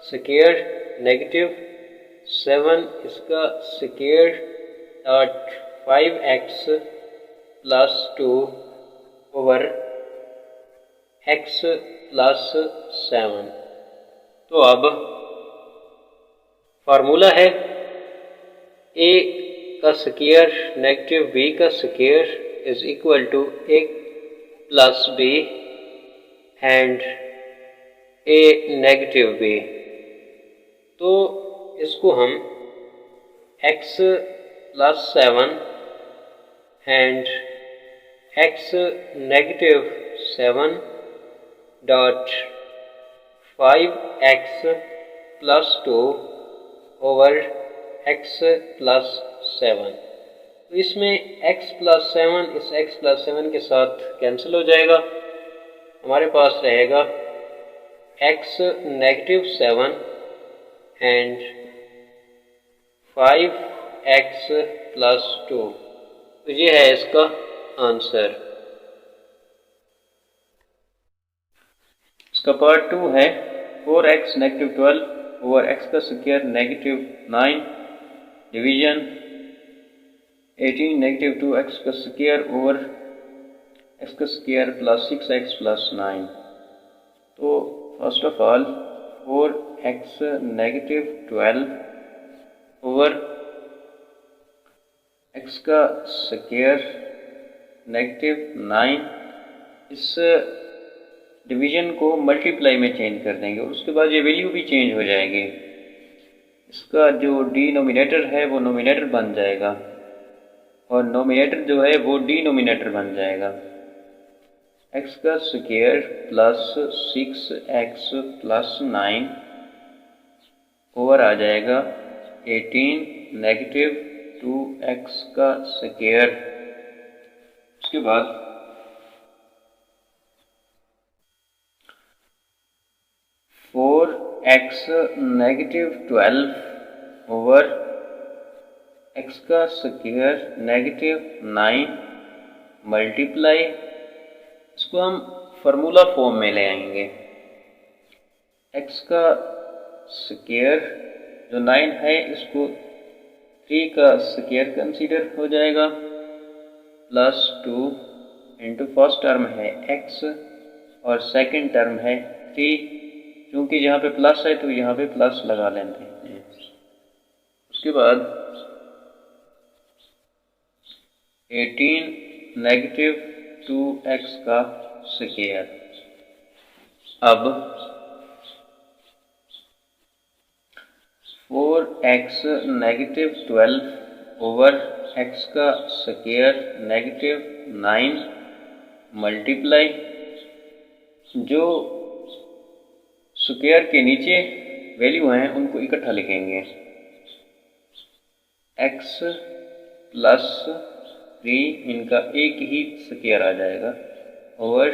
स्क्वायर -7 इसका square dot 5x plus 2 over x plus 7। तो अब फार्मूला है a का स्क्वायर नेगेटिव b का square is equal to a plus b and a negative b। तो इसको हम x plus 7 and x negative 7 dot 5x plus 2 over x plus 7। तो इसमें x प्लस 7 इस x प्लस 7 के साथ कैंसिल हो जाएगा, हमारे पास रहेगा x negative 7 and 5x plus 2। तो ये है इसका आंसर। इसका पार्ट 2 है 4x -12 ओवर x का स्क्वायर -9 डिवीजन 18 -2x का स्क्वायर ओवर x का स्क्वायर प्लस 6x प्लस 9। तो first of all 4x -12 over x का स्क्वायर -9, इस डिवीजन को मल्टीप्लाई में चेंज कर देंगे और उसके बाद ये वैल्यू भी चेंज हो जाएगी। इसका जो डिनोमिनेटर है वो नोमिनेटर बन जाएगा और नोमिनेटर जो है वो डिनोमिनेटर बन जाएगा। x का square plus 6x plus 9 over आ जाएगा 18 -2x का स्क्वायर उसके बाद four x negative 12 over x का स्क्वायर नेगेटिव 9 मल्टीप्लाई, इसको हम फार्मूला फॉर्म में ले आएंगे। एक्स का स्क्वायर जो 9 है इसको 3 का स्क्वायर कंसीडर हो जाएगा, प्लस 2 इंटू फर्स्ट टर्म है एक्स और सेकंड टर्म है 3। क्योंकि यहाँ पे प्लस है तो यहाँ पे प्लस लगा लेते हैं। उसके बाद 18 नेगेटिव 2x का स्क्वायर। अब 4x नेगेटिव 12 ओवर x का स्क्वायर नेगेटिव 9 मल्टीप्लाई, जो स्क्वायर के नीचे वैल्यू हैं उनको इकट्ठा लिखेंगे, x प्लस 3 इनका एक ही स्क्वायर आ जाएगा ओवर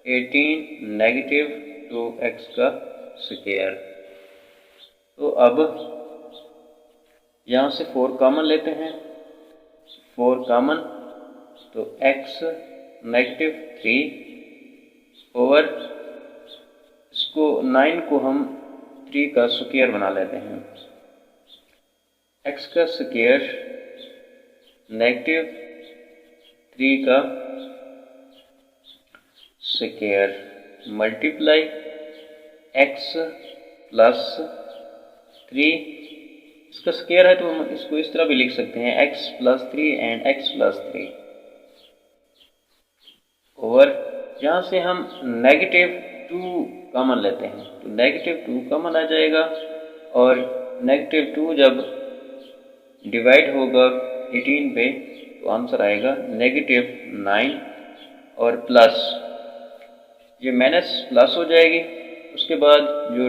18 नेगेटिव 2x का स्क्वायर। तो अब यहाँ से 4 कॉमन लेते हैं, 4 कॉमन तो x नेगेटिव 3 ओवर इसको 9 को हम 3 का स्क्वायर बना लेते हैं, x का स्क्वायर नेगेटिव 3 का स्क्वायर मल्टीप्लाई x प्लस 3, इसका स्क्वायर है तो हम इसको इस तरह भी लिख सकते हैं x plus 3 and x plus 3 over, यहाँ से हम नेगेटिव 2 कॉमन लेते हैं तो नेगेटिव 2 कॉमन आ जाएगा और नेगेटिव 2 जब डिवाइड होगा 18 पे तो आंसर आएगा नेगेटिव 9 और प्लस, ये माइनस प्लस हो जाएगी। उसके बाद जो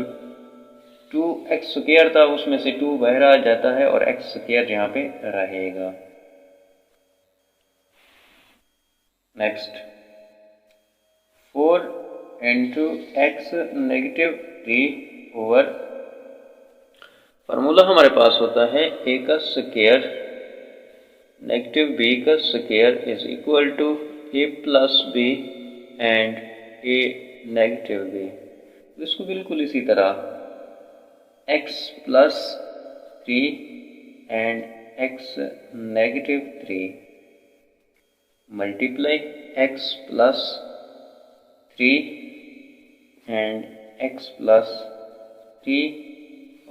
2x स्क्वायर था उसमें से 2 बाहर आ जाता है और x स्क्वायर यहाँ पे रहेगा। Next 4 into x negative 3 over, formula हमारे पास होता है a का स्क्वायर नेगेटिव b का square is equal to a plus b and a negative b। इसको बिल्कुल इसी तरह x plus 3 and x negative 3 multiply x plus 3 and x plus 3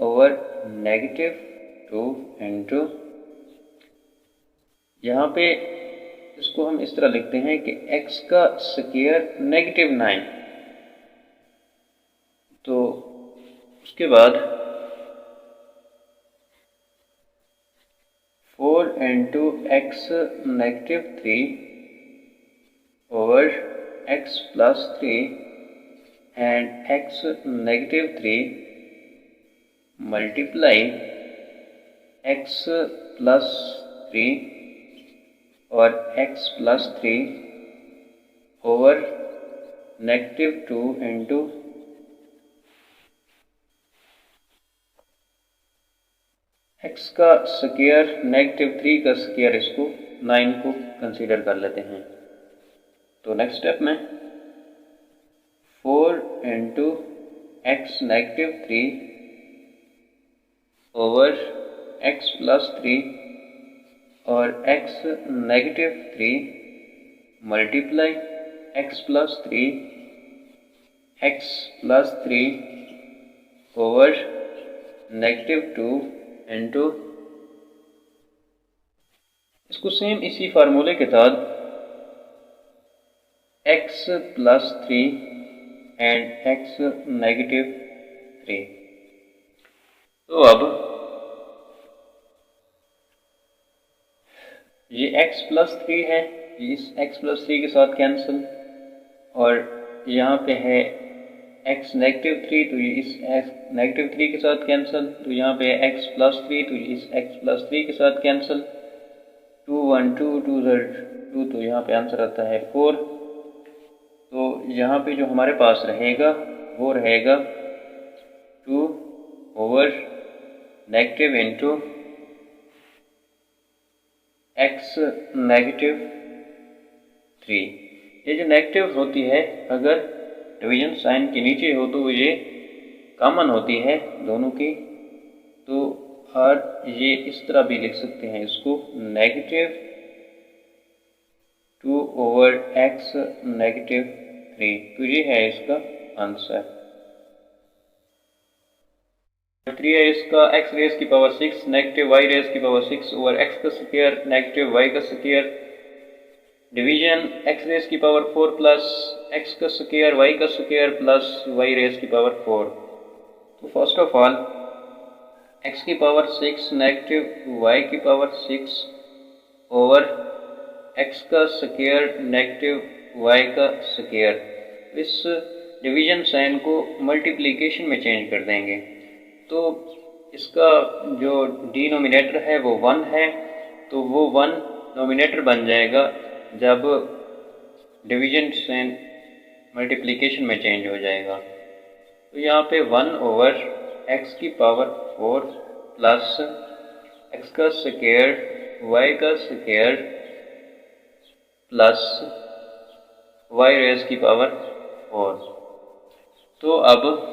over negative 2 into, यहाँ पे इसको हम इस तरह लिखते हैं कि x का स्क्वायर नेगेटिव 9, तो उसके बाद 4 into x negative 3 over x plus 3 and x negative 3 multiply x plus 3 और x plus 3 over negative 2 into x का स्क्वायर नेगेटिव 3 का स्क्वायर, इसको 9 को कंसीडर कर लेते हैं। तो नेक्स्ट स्टेप में 4 into x negative 3 over x plus 3 और x negative 3 multiply x plus 3 over negative 2 into, इसको सेम इसी फार्मूले के तहत x plus 3 and x negative 3। तो अब ये x प्लस 3 है, इस x प्लस 3 के साथ कैंसिल, और यहाँ पे है x नेगेटिव 3 तो ये इस x नेगेटिव 3 के साथ कैंसिल, तो यहाँ पे x प्लस 3 तो इस x प्लस 3 के साथ कैंसिल, 2 1 2 2 2 तो यहाँ पे आंसर आता है 4। तो यहाँ पे जो हमारे पास रहेगा वो रहेगा 2 over negative into x negative 3। ये जो नेगेटिव होती है अगर डिवीजन साइन के नीचे हो तो ये कॉमन होती है दोनों की, तो और ये इस तरह भी लिख सकते हैं इसको नेगेटिव 2 ओवर x नेगेटिव 3। तो ये है इसका आंसर। 3 है इसका x रेज़ की पावर 6 नेगेटिव y रेज़ की पावर 6 ओवर x का स्क्वायर नेगेटिव y का स्क्वायर डिवीजन x रेज़ की पावर 4 प्लस x का स्क्वायर y का स्क्वायर प्लस y रेज़ की पावर 4। तो फर्स्ट ऑफ ऑल x की पावर 6 नेगेटिव y की पावर 6 ओवर x का स्क्वायर नेगेटिव y का स्क्वायर। इस डिवीजन साइन को मल्टीप्लिकेशन में चेंज कर देंगे तो इसका जो डिनोमिनेटर है वो 1 है, तो वो 1 नोमिनेटर बन जाएगा जब डिवीजन साइन मल्टीप्लिकेशन में चेंज हो जाएगा। तो यहाँ पे 1 ओवर x की पावर 4 प्लस x का स्क्वायर y का स्क्वायर प्लस y रेज़ की पावर 4। तो अब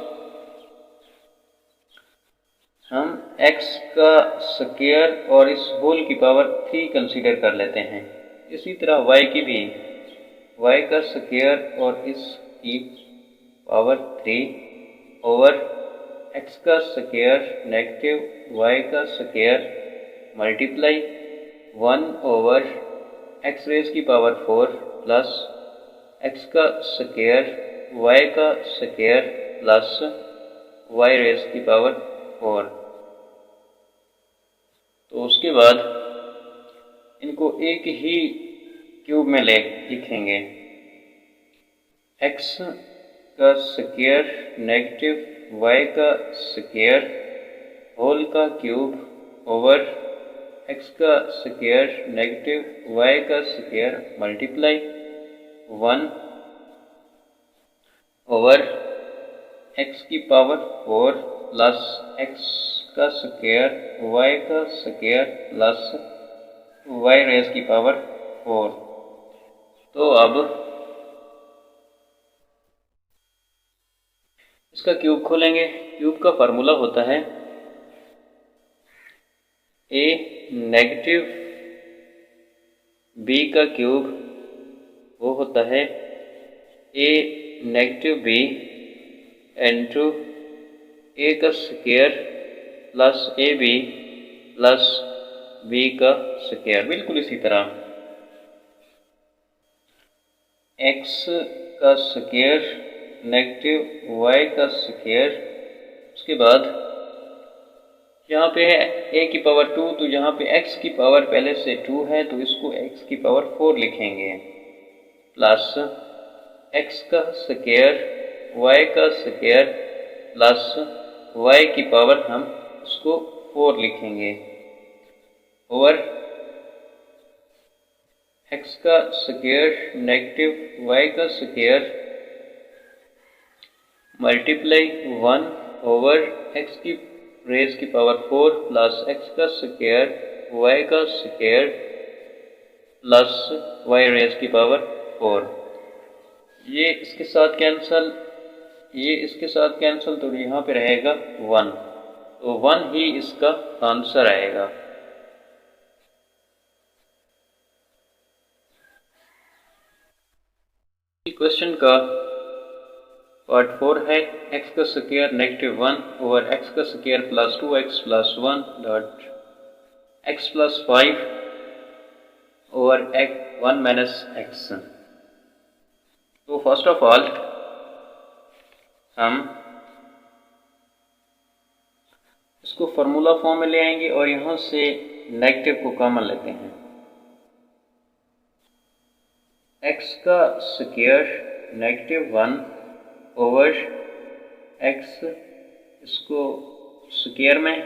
हम x का स्क्वायर और इस होल की पावर 3 कंसीडर कर लेते हैं। इसी तरह y की भी y का स्क्वायर और इसकी पावर 3 ओवर x का स्क्वायर नेगेटिव y का square multiply 1 over x raise की पावर 4 प्लस x का स्क्वायर y का स्क्वायर प्लस y रेज़ की पावर 4। तो उसके बाद इनको एक ही क्यूब में लिखेंगे। x का स्क्वायर नेगेटिव y का स्क्वायर होल का क्यूब ओवर x का स्क्वायर नेगेटिव y का स्क्वायर मल्टीप्लाई 1 ओवर x की पावर 4 प्लस x का स्क्वायर y का स्क्वायर प्लस y रेज़ की पावर 4। तो अब इसका क्यूब खोलेंगे। क्यूब का फार्मूला होता है a नेगेटिव b का क्यूब, वो होता है a negative b into a का square plus a b plus b का स्क्वायर। बिल्कुल इसी तरह x का स्क्वायर नेगेटिव y का स्क्वायर। उसके बाद यहाँ पे है a की पावर 2, तो यहाँ पे x की पावर पहले से 2 है तो इसको x की पावर 4 लिखेंगे प्लस x का स्क्वायर y का स्क्वायर प्लस y की पावर हम उसको 4 लिखेंगे ओवर x का स्क्वायर नेगेटिव y का स्क्वायर मल्टीप्लाई 1 ओवर x की रेज़ की पावर 4 प्लस x का स्क्वायर y का स्क्वायर प्लस y रेज़ की पावर 4। ये इसके साथ कैंसल, ये इसके साथ कैंसल, तो यहाँ पे रहेगा 1, तो 1 ही इसका आंसर आएगा। क्वेश्चन का पार्ट 4 है x का स्क्वायर नेगेटिव 1 ओवर x का square plus 2x plus 1 dot x plus 5 over 1 minus x। तो फर्स्ट ऑफ ऑल हम इसको फार्मूला फॉर्म में ले आएंगे और यहाँ से नेगेटिव को कॉमन लेते हैं। x का स्क्वायर नेगेटिव 1 ओवर x, इसको स्क्वायर में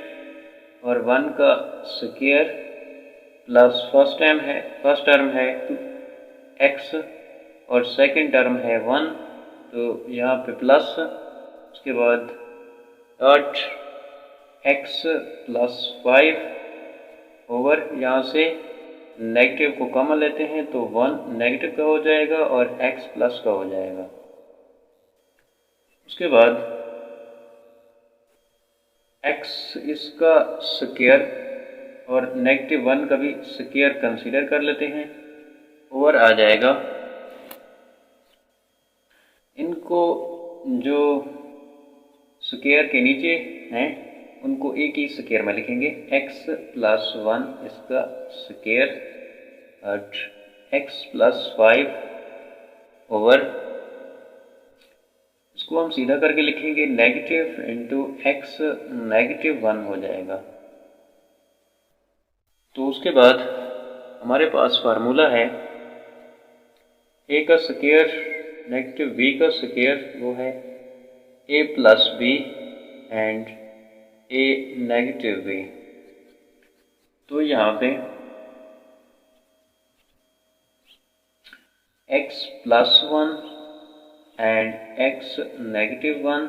और 1 का स्क्वायर प्लस फर्स्ट टर्म है x और सेकंड टर्म है 1, तो यहाँ पे प्लस, उसके बाद डॉट x प्लस 5 ओवर, यहाँ से नेगेटिव को कॉमन लेते हैं तो 1 नेगेटिव का हो जाएगा और x प्लस का हो जाएगा। उसके बाद x इसका स्क्वायर और नेगेटिव 1 का भी स्क्वायर कंसीडर कर लेते हैं, ओवर आ जाएगा। इनको जो स्क्वायर के नीचे हैं उनको एक ही स्क्वायर में लिखेंगे, x प्लस 1 इसका स्क्वायर और x प्लस 5 ओवर, इसको हम सीधा करके लिखेंगे नेगेटिव इंटू x नेगेटिव 1 हो जाएगा। तो उसके बाद हमारे पास फार्मूला है a का स्क्वायर नेगेटिव b का स्क्वायर, वो है a plus b and a negative b। तो यहाँ पे x plus 1 and x negative 1,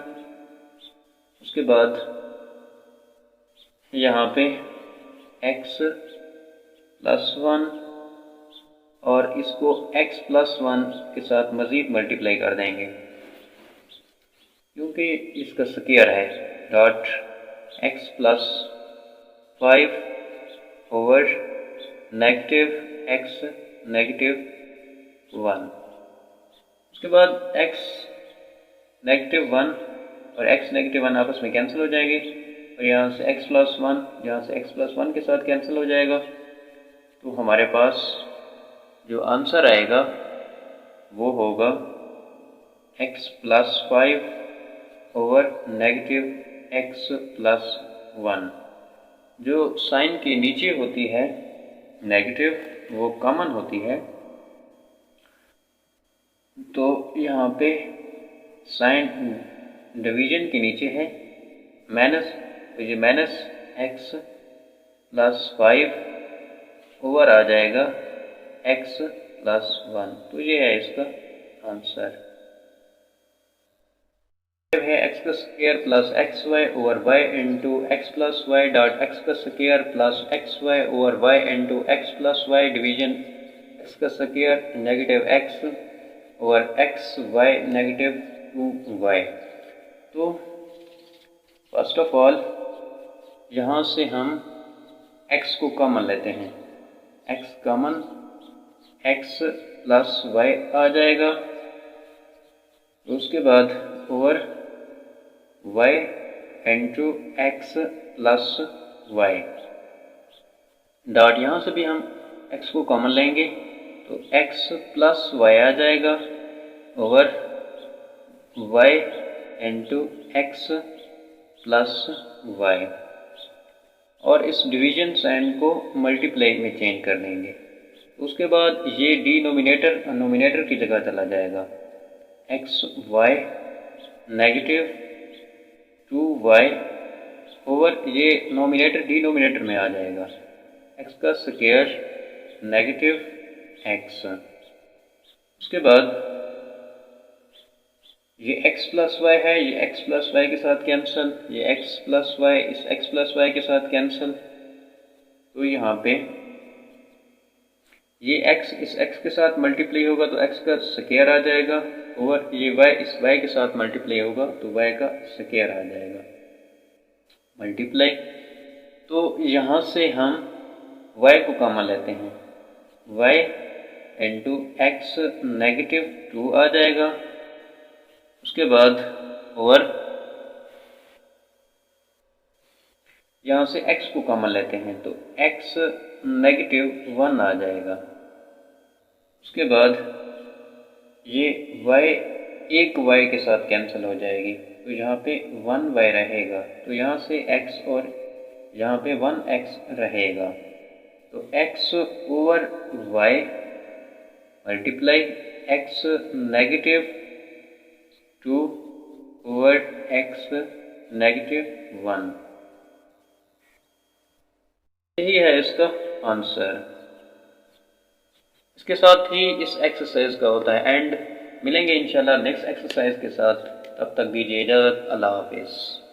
उसके बाद यहाँ पे x प्लस 1 और इसको x प्लस 1 के साथ मज़ीद मल्टीप्लाई कर देंगे क्योंकि इसका स्क्वायर है, dot x plus 5 over negative x negative 1। उसके बाद x नेगेटिव 1 और x नेगेटिव 1 आपस में कैंसिल हो जाएंगे और यहाँ से x प्लस 1 यहाँ से x प्लस 1 के साथ कैंसिल हो जाएगा। तो हमारे पास जो आंसर आएगा वो होगा x plus 5 over negative x plus 1। जो साइन के नीचे होती है नेगेटिव वो कॉमन होती है, तो यहाँ पे साइन डिवीजन के नीचे है माइनस, तो ये माइनस x प्लस 5 ओवर आ जाएगा x प्लस 1। तो ये है इसका आंसर है x का square plus x y over y into x plus y dot x का square plus x y over y into x plus y division x का square negative x over x y negative 2y। तो फर्स्ट ऑफ ऑल यहाँ से हम x को कॉमन लेते हैं, x common x plus y आ जाएगा। तो उसके बाद over y into x plus y dot, यहाँ से भी हम x को कॉमन लेंगे तो x प्लस y आ जाएगा over y into x plus y, और इस डिवीजन साइन को मल्टीप्लाई में चेंज कर देंगे। उसके बाद ये डिनोमिनेटर नोमिनेटर की जगह चला जाएगा, x y negative 2y over, ये नोमिनेटर डिनोमिनेटर में आ जाएगा, x का स्क्वायर नेगेटिव x। उसके बाद ये x प्लस वाई है, ये x प्लस वाई के साथ कैंसिल, ये x प्लस वाई इस x प्लस वाई के साथ कैंसिल। तो यहाँ पे ये x इस x के साथ मल्टीप्लाई होगा तो x का स्क्वायर आ जाएगा ओवर, ये y इस y के साथ मल्टीप्लाई होगा तो y का स्क्वायर आ जाएगा मल्टीप्लाई। तो यहाँ से हम y को कॉमन लेते हैं, y इंटू एक्स नेगेटिव 2 आ जाएगा। उसके बाद ओवर यहाँ से x को कॉमन लेते हैं तो x नेगेटिव 1 आ जाएगा। उसके बाद ये y एक y के साथ कैंसिल हो जाएगी तो यहाँ पे 1y रहेगा, तो यहाँ से x और यहाँ पे 1x रहेगा, तो x over y multiply x negative 2 over x negative 1। यही है इसका आंसर। इसके साथ ही इस एक्सरसाइज का होता है एंड। मिलेंगे इंशाल्लाह नेक्स्ट एक्सरसाइज के साथ, तब तक दीजिए इजाज़त। अल्लाह हाफिज़।